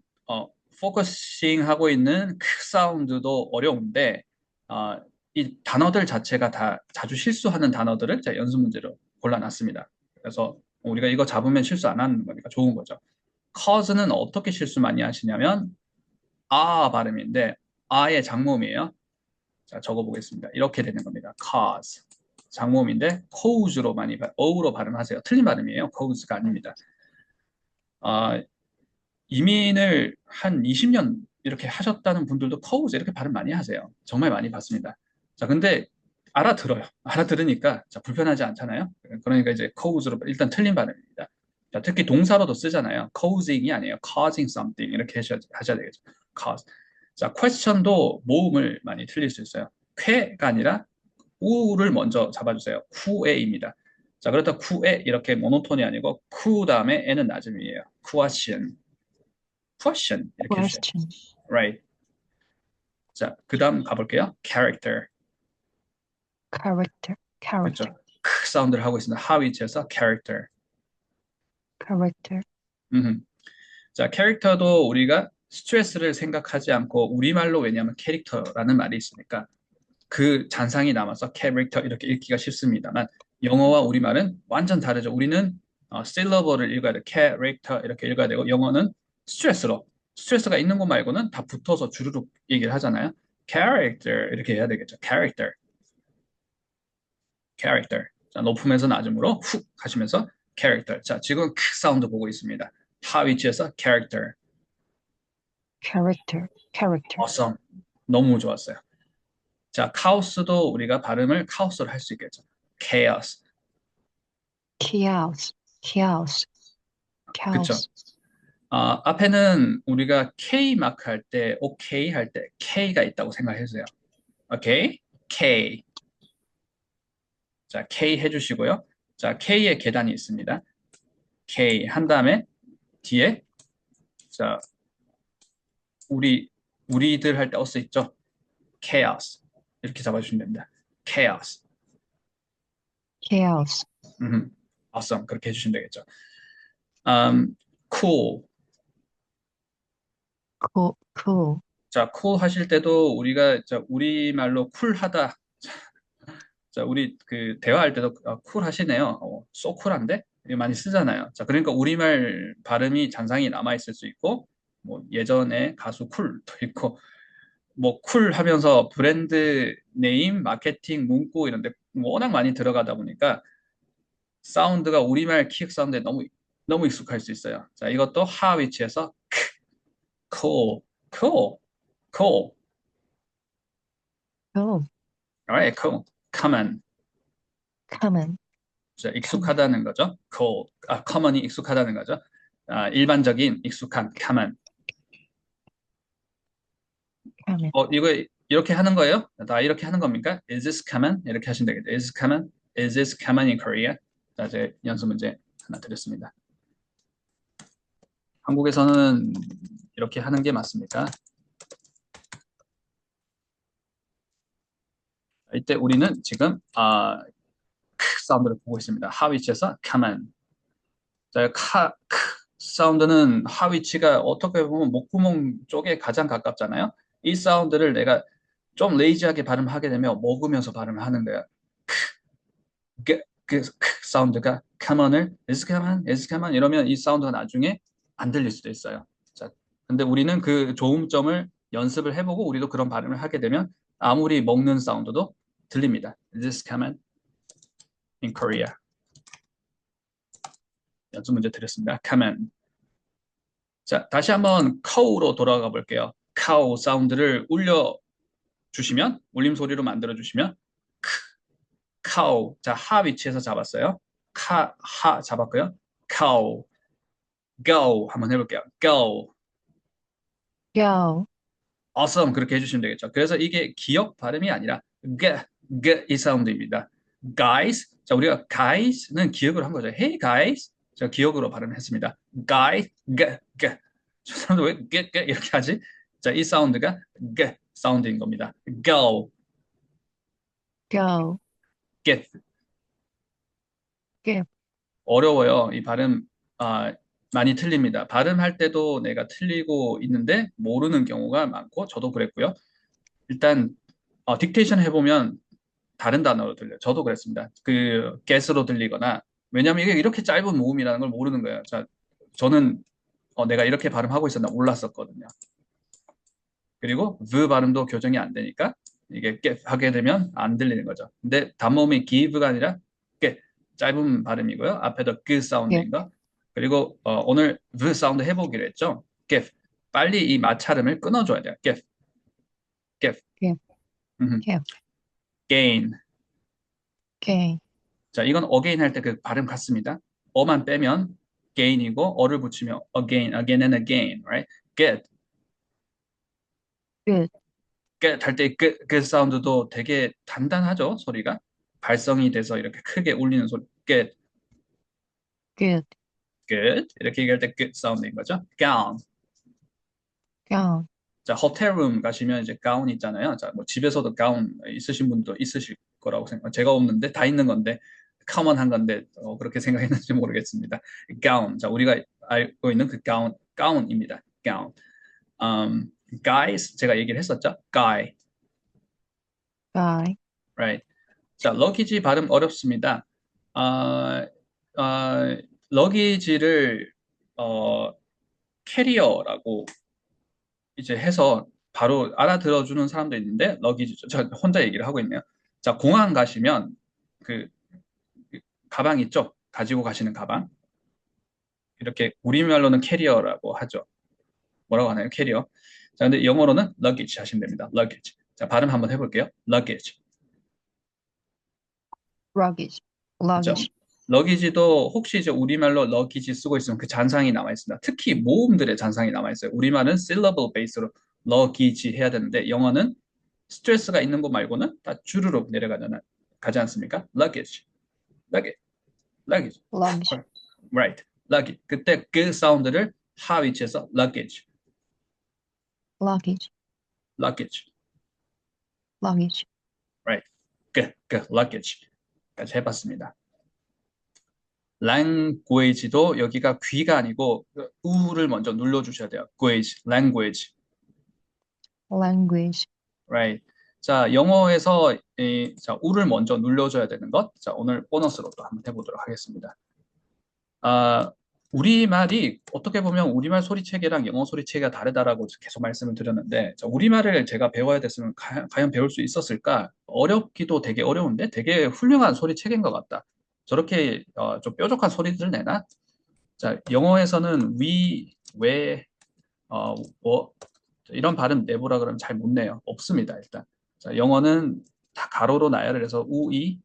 포커싱 하고 있는 크 사운드도 어려운데 이 단어들 자체가 다 자주 실수하는 단어들을 제가 연습 문제로 골라놨습니다. 그래서 우리가 이거 잡으면 실수 안 하는 거니까 좋은 거죠. cause는 어떻게 실수 많이 하시냐면 발음인데 아의 장모음이에요. 자, 적어보겠습니다. 이렇게 되는 겁니다. cause. 장모음인데 cause로 많이 어우로 발음하세요. 틀린 발음이에요. cause가 아닙니다. 이민을 한 20년 이렇게 하셨다는 분들도 cause 이렇게 발음 많이 하세요. 정말 많이 봤습니다. 자, 근데 알아들어요. 알아들으니까 자, 불편하지 않잖아요. 그러니까 이제 cause로 일단 틀린 발음입니다. 자, 특히 동사로도 쓰잖아요. causing이 아니에요. causing something 이렇게 하셔야 되겠죠. cause. 자, question도 모음을 많이 틀릴 수 있어요. 쾌가 아니라 우를 먼저 잡아주세요. 쿠에입니다. 자, 그렇다 쿠에 이렇게 모노톤이 아니고 쿠 다음에 에는 낮음이에요. question, question 이렇게 해주세요.
Question.
Right. 자, 그 다음 가볼게요. character.
Character.
그렇죠.
Character.
크 사운드를 하고 있습니다. 하 위치에서 character.
Character.
자, 캐릭터도 우리가 스트레스를 생각하지 않고 우리말로 왜냐하면 캐릭터라는 말이 있으니까 그 잔상이 남아서 캐릭터 이렇게 읽기가 쉽습니다만 영어와 우리말은 완전 다르죠. 우리는 syllable을 읽어야 돼. 캐릭터 이렇게 읽어야 되고 영어는 스트레스로 스트레스가 있는 것 말고는 다 붙어서 주르륵 얘기를 하잖아요. character 이렇게 해야 되겠죠. character. character. 자, 높음에서 낮음으로 훅 하시면서 character. 자, 지금 크 사운드 보고 있습니다. 하 위치에서 character.
Character. Character.
awesome. 너무 좋았어요. 자, 카오스도 우리가 발음을 카오스로 할 수 있겠죠. chaos.
Chaos. Chaos.
그쵸?
Chaos.
앞에는 우리가 K 마크 할 때, OK 할 때 K가 있다고 생각해주세요. 오케이? K. 자, K 해주시고요. 자, K의 계단이 있습니다. K 한 다음에 뒤에 자, 우리들 할 때 어스 있죠? chaos. 이렇게 잡아주시면 됩니다. chaos.
Chaos.
awesome. 그렇게 해주시면 되겠죠. cool.
Cool. Cool.
자, cool 하실 때도 우리가 자, 우리말로 쿨하다. 자, 우리 그 대화할 때도 쿨 하시네요. so 쿨한데? 이거 많이 쓰잖아요. 자, 그러니까 우리말 발음이 잔상이 남아 있을 수 있고, 뭐 예전에 가수 쿨도 있고, 뭐 쿨 하면서 브랜드 네임, 마케팅, 문구 이런데 워낙 많이 들어가다 보니까 사운드가 우리말 키읔 사운드에 너무 익숙할 수 있어요. 자, 이것도 하 위치에서 cool, cool, cool.
Cool.
Alright, cool. common.
Common.
자, 익숙하다는 거죠. cool. common이 익숙하다는 거죠. 일반적인 익숙한 common.
Common.
이거 이렇게 하는 거예요? 다 이렇게 하는 겁니까? Is this common? 이렇게 하시면 되겠죠. Is this common? Is this common in Korea? 자, 제 연습 문제 하나 드렸습니다. 한국에서는 이렇게 하는 게 맞습니까? 이때 우리는 지금 크 사운드를 보고 있습니다. 하 위치에서 common. 자, 크 사운드는 하 위치가 어떻게 보면 목구멍 쪽에 가장 가깝잖아요. 이 사운드를 내가 좀 레이지하게 발음하게 되면 먹으면서 발음을 하는 거야. 그 사운드가 common을 is common 이러면 이 사운드가 나중에 안 들릴 수도 있어요. 자, 근데 우리는 그 좋은 점을 연습을 해보고 우리도 그런 발음을 하게 되면 아무리 먹는 사운드도 들립니다. Is this common in Korea? 연습 문제 드렸습니다. common. 자, 다시 한번 cow로 돌아가 볼게요. cow 사운드를 주시면 울림 소리로 만들어 주시면 cow. 자, 하 위치에서 잡았어요. 하 잡았고요. cow. go 한번 해볼게요. go.
Go.
awesome 그렇게 해주시면 되겠죠. 그래서 이게 기역 발음이 아니라 이 사운드입니다. guys. 자, 우리가 guys는 기억을 한 거죠. Hey guys. 제가 기억으로 발음했습니다. guys. 저 사람도 왜 이렇게 하지? 자, 이 사운드가 사운드인 겁니다. go.
Go.
get.
Give.
어려워요. 이 발음 많이 틀립니다. 발음할 때도 내가 틀리고 있는데 모르는 경우가 많고 저도 그랬고요. 일단 딕테이션 해보면 다른 단어로 들려요. 저도 그랬습니다. 그 get으로 들리거나 왜냐하면 이게 이렇게 짧은 모음이라는 걸 모르는 거예요. 자, 저는 내가 이렇게 발음하고 있었나 몰랐었거든요. 그리고 v 발음도 교정이 안 되니까 이게 get 하게 되면 안 들리는 거죠. 근데 단모음이 give가 아니라 get 짧은 발음이고요. 앞에도 그 사운드인 거. 그리고 오늘 v 사운드 해보기로 했죠. get 빨리 이 마찰음을 끊어줘야 돼요. give, give.
give,
음,
give,
gain.
gain,
자, 이건 again 할 때 그 발음 같습니다. 어만 빼면 gain이고 어를 붙이면 again, again and again, right? get,
good,
get 할 때 그 사운드도 되게 단단하죠, 소리가. 발성이 돼서 이렇게 크게 울리는 소리. get,
good,
good. 이렇게 얘기할 때 good 사운드인 거죠. gown.
gown,
자, 호텔룸 가시면 이제 가운 있잖아요. 자, 뭐 집에서도 가운 있으신 분도 있으실 거라고 생각. 제가 없는데 다 있는 건데 커먼한 건데 그렇게 생각했는지 모르겠습니다. 가운. 자, 우리가 알고 있는 그 가운입니다. 가운. guys 제가 얘기를 했었죠. guy,
guy,
right? 자, 러기지 발음 어렵습니다. 어, 어, 러기지를 캐리어라고 이제 해서 바로 알아들어주는 사람도 있는데 러기지죠. 저 혼자 얘기를 하고 있네요. 자, 공항 가시면 그 가방 있죠? 가지고 가시는 가방. 이렇게 우리말로는 캐리어라고 하죠. 뭐라고 하나요? 캐리어. 자, 근데 영어로는 luggage 하시면 됩니다. luggage. 자, 발음 한번 해볼게요. luggage.
luggage,
그죠?
luggage,
러기지도 혹시 이제 우리말로 러기지 쓰고 있으면 그 잔상이 남아 있습니다. 특히 모음들의 잔상이 남아 있어요. 우리말은 syllable 베이스로 러기지 해야 되는데 영어는 스트레스가 있는 거 말고는 다 주르륵 내려가잖아 가지 않습니까? luggage, luggage, luggage,
luggage,
right, luggage. 그때 그 사운드를 하 위치에서 luggage,
luggage,
luggage,
luggage,
right, 그 luggage까지 해봤습니다. language도 여기가 귀가 아니고 우를 먼저 눌러주셔야 돼요. language, language,
language,
right. 자, 영어에서 자, 우를 먼저 눌러줘야 되는 것. 자, 오늘 보너스로 또 한번 해보도록 하겠습니다. 아, 우리말이 어떻게 보면 우리말 소리체계랑 영어 소리체계가 다르다라고 계속 말씀을 드렸는데, 자, 우리말을 제가 배워야 됐으면 과연 배울 수 있었을까? 어렵기도 되게 어려운데 되게 훌륭한 소리체계인 것 같다. 저렇게 좀 뾰족한 소리들 내나? 자, 영어에서는 위, 왜, 뭐, 이런 발음 내보라 그러면 잘 못 내요. 없습니다, 일단. 자, 영어는 다 가로로 나열을 해서 우, 이,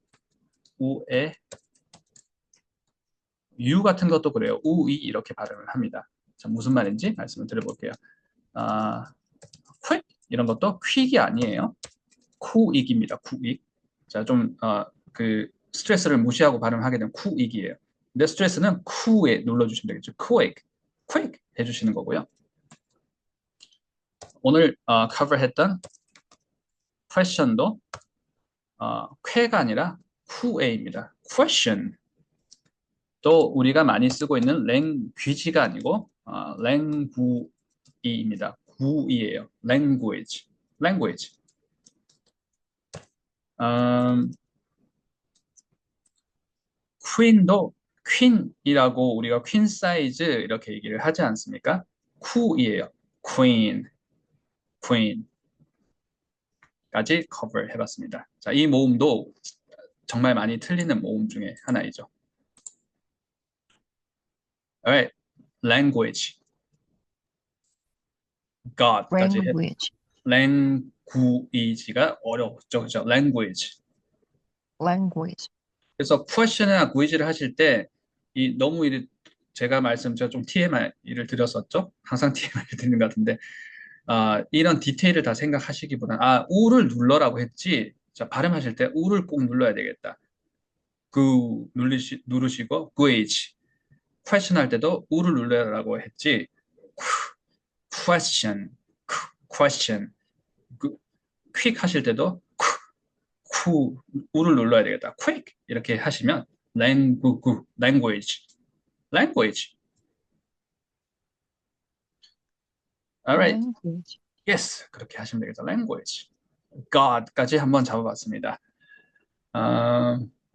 우, 에, 유 같은 것도 그래요. 우, 이 이렇게 발음을 합니다. 자, 무슨 말인지 말씀을 드려볼게요. 아, quick 이런 것도 퀵이 아니에요. 쿠익입니다. 쿠익. 자, 좀 그 스트레스를 무시하고 발음하게 되면 쿠익이에요. 근데 스트레스는 쿠에 눌러주시면 되겠죠. quick, quick 해주시는 거고요. 오늘 cover했던 question도 쾌가 아니라 쿠에입니다. question 또 우리가 많이 쓰고 있는 랭귀지가 아니고 랭구이입니다. 구이에요. language, language. 음, 퀸도 퀸이라고 우리가 퀸 사이즈 이렇게 얘기를 하지 않습니까? 쿠이에요. queen, queen까지 커버 해봤습니다. 자, 이 모음도 정말 많이 틀리는 모음 중에 하나이죠. Alright, language, God까지 해.
language,
랭구이지가 어렵죠, 그죠? language.
language,
그래서 question이나 quiz를 하실 때 이 너무 제가 제가 좀 TMI를 드렸었죠. 항상 TMI를 드리는 것 같은데 이런 디테일을 다 생각하시기보다는 우를 눌러라고 했지. 자, 발음하실 때 우를 꼭 눌러야 되겠다. 그 누르시고 quiz. question 할 때도 우를 눌러라고 했지. question, question. 그, quick 하실 때도 우를 눌러야 되겠다. quick 이렇게 하시면 language, language. Alright,
language,
yes 그렇게 하시면 되겠다. language. God까지 한번 잡아봤습니다.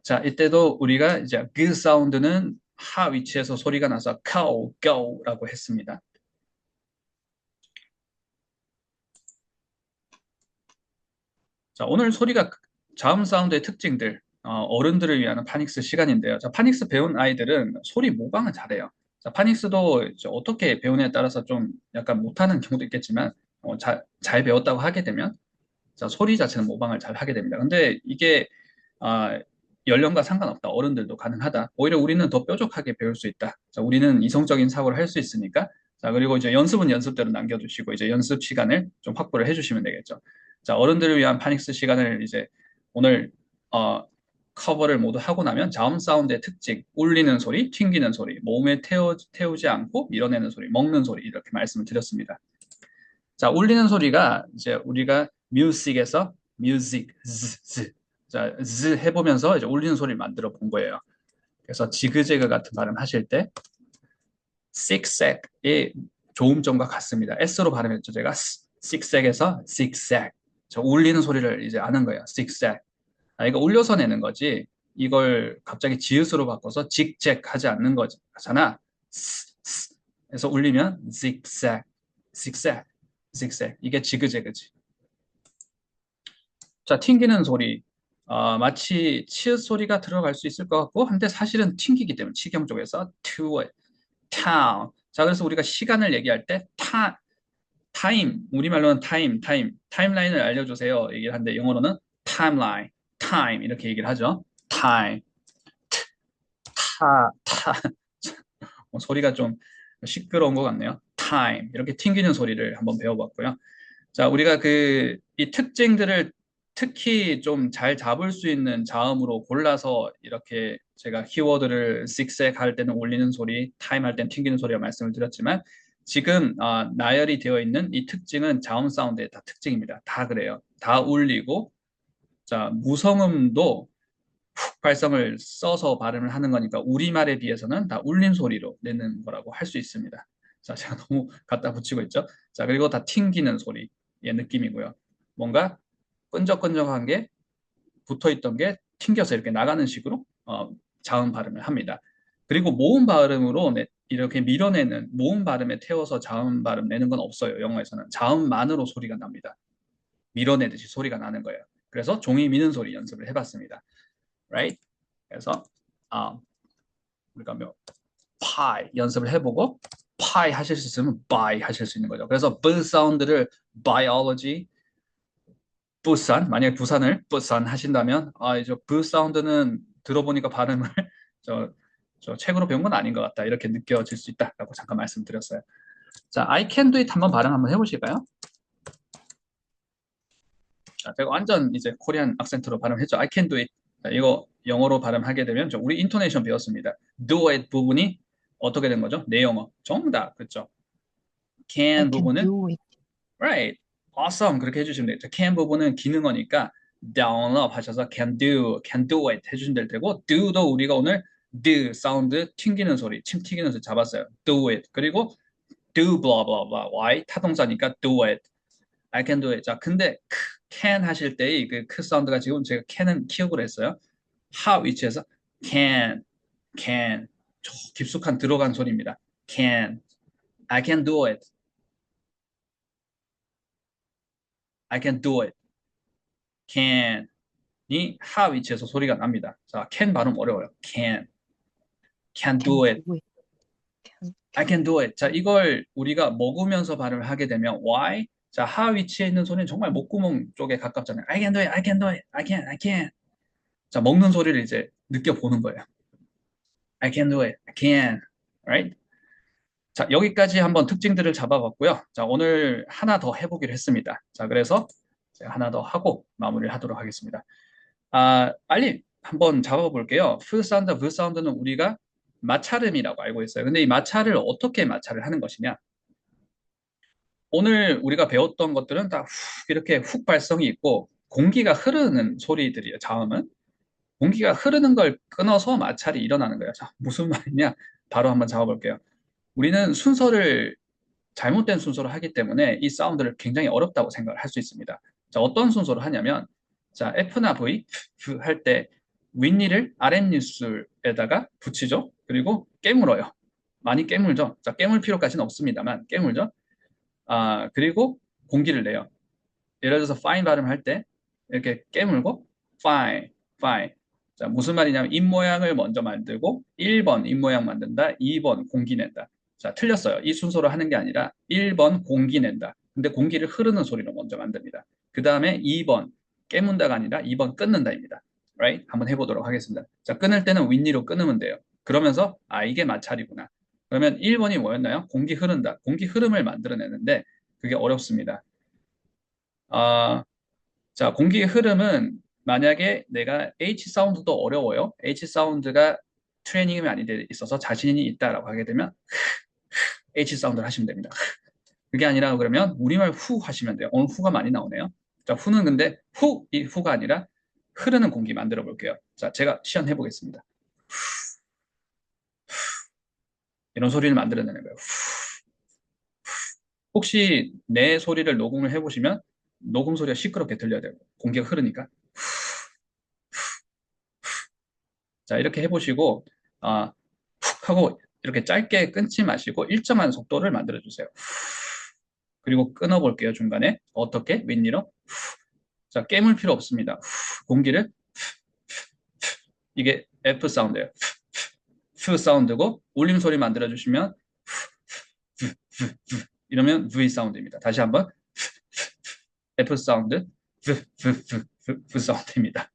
자, 이때도 우리가 이제 그 사운드는 하 위치에서 소리가 나서 go라고 했습니다. 자, 오늘 소리가 자음 사운드의 특징들, 어른들을 위한 파닉스 시간인데요. 자, 파닉스 배운 아이들은 소리 모방을 잘해요. 자, 파닉스도 이제 어떻게 배우냐에 따라서 좀 약간 못하는 경우도 있겠지만, 잘 배웠다고 하게 되면, 자, 소리 자체는 모방을 잘 하게 됩니다. 근데 이게, 아, 연령과 상관없다. 어른들도 가능하다. 오히려 우리는 더 뾰족하게 배울 수 있다. 자, 우리는 이성적인 사고를 할 수 있으니까. 자, 그리고 이제 연습은 연습대로 남겨두시고, 이제 연습 시간을 좀 확보를 해주시면 되겠죠. 자, 어른들을 위한 파닉스 시간을 이제 오늘, 어, 커버를 모두 하고 나면 자음 사운드의 특징, 울리는 소리, 튕기는 소리, 몸에 태우지 않고 밀어내는 소리, 먹는 소리, 이렇게 말씀을 드렸습니다. 자, 울리는 소리가 이제 우리가 뮤직에서 뮤직, 자, 해보면서 이제 울리는 소리를 만들어 본 거예요. 그래서 지그재그 같은 발음 하실 때, zigzag의 조음점과 같습니다. S로 발음했죠. 제가 zigzag에서 zigzag. 저 울리는 소리를 이제 아는 거예요. zigzag. 아, 이거 울려서 내는 거지. 이걸 갑자기 지읒으로 바꿔서 직잭 하지 않는 거잖아. 그래서 울리면 zigzag, zigzag, zigzag. 이게 지그재그지. 자, 튕기는 소리. 마치 치읓 소리가 들어갈 수 있을 것 같고, 한데 사실은 튕기기 때문에 치경 쪽에서 to it, town. 자, 그래서 우리가 시간을 얘기할 때 타임, 우리말로는 타임라인을 알려주세요. 얘기를 하는데 영어로는 타임라인, 타임 이렇게 얘기를 하죠. 타임, 타. 소리가 좀 시끄러운 것 같네요. 타임 이렇게 튕기는 소리를 한번 배워봤고요. 자, 우리가 이 특징들을 특히 좀 잘 잡을 수 있는 자음으로 골라서 이렇게 제가 키워드를 zigzag 할 때는 울리는 소리, 타임 할 때는 튕기는 소리라 말씀을 드렸지만 지금 나열이 되어 있는 이 특징은 자음 사운드의 다 특징입니다. 다 그래요. 다 울리고 자, 무성음도 훅 발성을 써서 발음을 하는 거니까 우리말에 비해서는 다 울림 소리로 내는 거라고 할 수 있습니다. 자, 제가 너무 갖다 붙이고 있죠. 자, 그리고 다 튕기는 소리의 느낌이고요. 뭔가 끈적끈적한 게 붙어 있던 게 튕겨서 이렇게 나가는 식으로 자음 발음을 합니다. 그리고 모음 발음으로 이렇게 밀어내는 모음 발음에 태워서 자음 발음 내는 건 없어요. 영어에서는 자음만으로 소리가 납니다. 밀어내듯이 소리가 나는 거예요. 그래서 종이 미는 소리 연습을 해봤습니다. Right? 그래서 아, 우리가 pie 연습을 해보고 pie 하실 수 있으면 buy 하실 수 있는 거죠. 그래서 b 사운드를 biology, 부산 만약에 부산을 부산 하신다면 이제 b 사운드는 들어보니까 발음을 저, 저 책으로 배운 건 아닌 것 같다 이렇게 느껴질 수 있다라고 잠깐 말씀드렸어요. 자, I can do it 한번 발음 한번 해보실까요? 자, 제가 완전 이제 코리안 악센트로 발음했죠. I can do it. 자, 이거 영어로 발음하게 되면 우리 인토네이션 배웠습니다. do it 부분이 어떻게 된 거죠? 내 영어. 정답. 그렇죠?
I
can
can
부분은
do it.
right. awesome. 그렇게 해주시면 되겠죠. can 부분은 기능어니까 down up 하셔서 can do it 해주시면 될 테고 do도 우리가 오늘 do 사운드 튕기는 소리, 침 튀기는 소리 잡았어요. do it. 그리고 do blah blah blah. why? 타동사니까 do it. I can do it. 자, 근데 can 하실 때의 그 사운드가 지금 제가 can은 키역으로 했어요. how 위치에서 can 깊숙한 들어간 소리입니다. can I can do it. I can do it. can이 how 위치에서 소리가 납니다. 자, can 발음 어려워요. can
Can
do it.
do it. Can,
I can do it. 자, 이걸 우리가 먹으면서 발음을 하게 되면 why? 자, how 위치에 있는 소리는 정말 목구멍 쪽에 가깝잖아요. I can do it. I can do it. I can. 자, 먹는 소리를 이제 느껴보는 거예요. I can do it. I can. Right? 자, 여기까지 한번 특징들을 잡아봤고요. 자, 오늘 하나 더 해보기로 했습니다. 자, 그래서 제가 하나 더 하고 마무리를 하도록 하겠습니다. 빨리 한번 잡아볼게요. 프 사운드, 브 사운드는 우리가 마찰음이라고 알고 있어요. 근데 이 마찰을 어떻게 마찰을 하는 것이냐? 오늘 우리가 배웠던 것들은 다 이렇게 훅 발성이 있고 공기가 흐르는 소리들이에요. 자음은. 공기가 흐르는 걸 끊어서 마찰이 일어나는 거예요. 자, 무슨 말이냐? 바로 한번 잡아볼게요. 우리는 잘못된 순서로 하기 때문에 이 사운드를 굉장히 어렵다고 생각을 할 수 있습니다. 자, 어떤 순서로 하냐면, 자, F나 V 할 때 윗니를 아랫니술에다가 붙이죠. 그리고 깨물어요. 많이 깨물죠. 자, 깨물 필요까지는 없습니다만 깨물죠. 그리고 공기를 내요. 예를 들어서 fine 발음할 때 이렇게 깨물고 fine, fine. 자, 무슨 말이냐면 입 모양을 먼저 만들고 1번 입 모양 만든다, 2번 공기 낸다. 자, 틀렸어요. 이 순서로 하는 게 아니라 1번 공기 낸다. 근데 공기를 흐르는 소리로 먼저 만듭니다. 그 다음에 2번 깨문다가 아니라 2번 끊는다입니다. Right? 한번 해보도록 하겠습니다. 자, 끊을 때는 윗니로 끊으면 돼요. 그러면서 이게 마찰이구나. 그러면 1번이 뭐였나요? 공기 흐른다. 공기 흐름을 만들어내는데 그게 어렵습니다. 자, 공기 흐름은 만약에 내가 H 사운드도 어려워요. H 사운드가 트레이닝이 많이 돼 있어서 자신이 있다라고 하게 되면 H 사운드를 하시면 됩니다. 그게 아니라 그러면 우리말 후 하시면 돼요. 오늘 후가 많이 나오네요. 자, 후는 근데 이 후가 아니라 흐르는 공기 만들어 볼게요. 자, 제가 시연해 보겠습니다. 이런 소리를 만들어내는 거예요. 혹시 내 소리를 녹음을 해보시면 녹음 소리가 시끄럽게 들려야 돼요. 공기가 흐르니까. 자, 이렇게 해보시고 훅 하고 이렇게 짧게 끊지 마시고 일정한 속도를 만들어 주세요. 그리고 끊어 볼게요. 중간에 어떻게? 윗니로. 자, 깨물 필요 없습니다. 공기를 이게 F 사운드예요. F 사운드고 울림 소리 만들어 주시면 이러면 V 사운드입니다. 다시 한번 F 사운드 V 사운드입니다.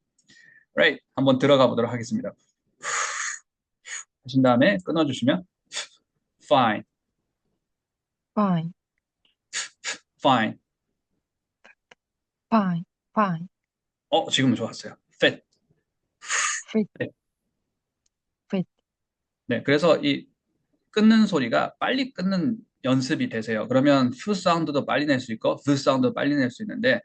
Right. 한번 들어가 보도록 하겠습니다. 하신 다음에 끊어주시면 fine,
Fine.
fine.
Fine. Fine.
지금은 좋았어요. fit,
Fit.
fit.
Fit.
네, 그래서 이 끊는 소리가 빨리 끊는 연습이 되세요. 그러면 f 사운드도 빨리 낼 수 있고 v 사운드도 빨리 낼 수 있는데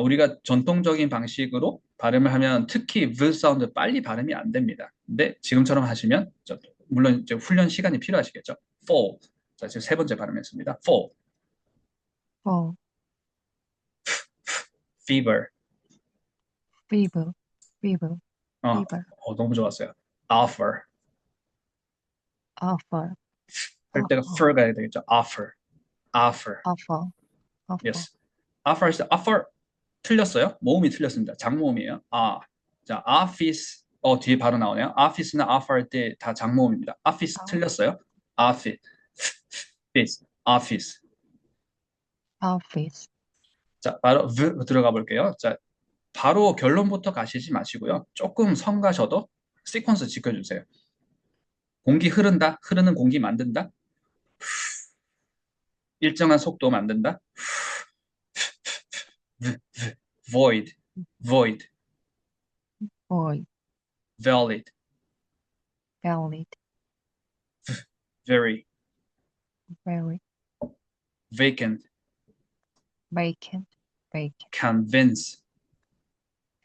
우리가 전통적인 방식으로 발음을 하면 특히 v 사운드 빨리 발음이 안 됩니다. 근데 지금처럼 하시면 물론 이제 훈련 시간이 필요하시겠죠. fall. 자, 지금 세 번째 발음했습니다. fall,
Fall.
fever.
Fever. Fever. Fever.
너무 좋았어요. offer.
Offer.
할 때가 for 가야 되겠죠. offer, offer.
Offer. Offer.
yes. offer 할 때 offer 틀렸어요. 모음이 틀렸습니다. 장모음이에요. 자, office. 뒤에 바로 나오네요. office나 offer 할 때 다 장모음입니다. office 틀렸어요. office, office.
Office.
자, 바로 들어가 볼게요. 자, 바로 결론부터 가시지 마시고요. 조금 성가셔도 시퀀스 지켜주세요. 공기 흐른다, 흐르는 공기 만든다, 일정한 속도 만든다, void, void,
Void.
valid,
Valid.
very,
Very.
vacant,
Vacant. Vacant.
convince,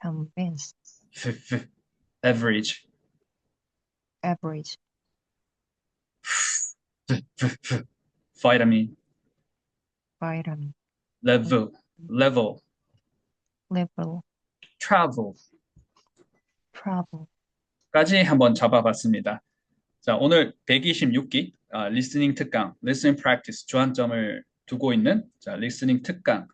Convinced.
average,
Average.
vitamin,
Vitamin.
level, level,
Level.
travel
Travel.
까지 한번 잡아봤습니다. 자, 오늘 126기 리스닝 특강, listening practice 주안점을 두고 있는 리스닝 특강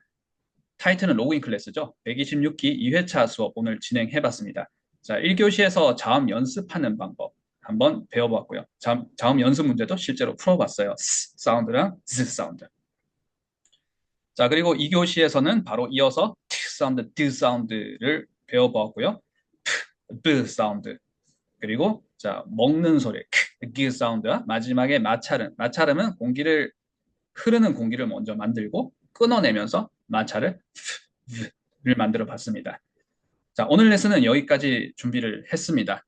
타이틀은 로그인 클래스죠. 126기 2회차 수업 오늘 진행해봤습니다. 자, 1교시에서 자음 연습하는 방법 한번 배워봤고요. 자음 연습 문제도 실제로 풀어봤어요. S 사운드랑 Z 사운드. 자, 그리고 2교시에서는 바로 이어서 T 사운드, D 사운드를 배워보았고요. B 사운드. 그리고 자, 먹는 소리, G 사운드와 마지막에 마찰음은 흐르는 공기를 먼저 만들고 끊어내면서 마찰을 만들어 봤습니다. 자, 오늘 레슨은 여기까지 준비를 했습니다.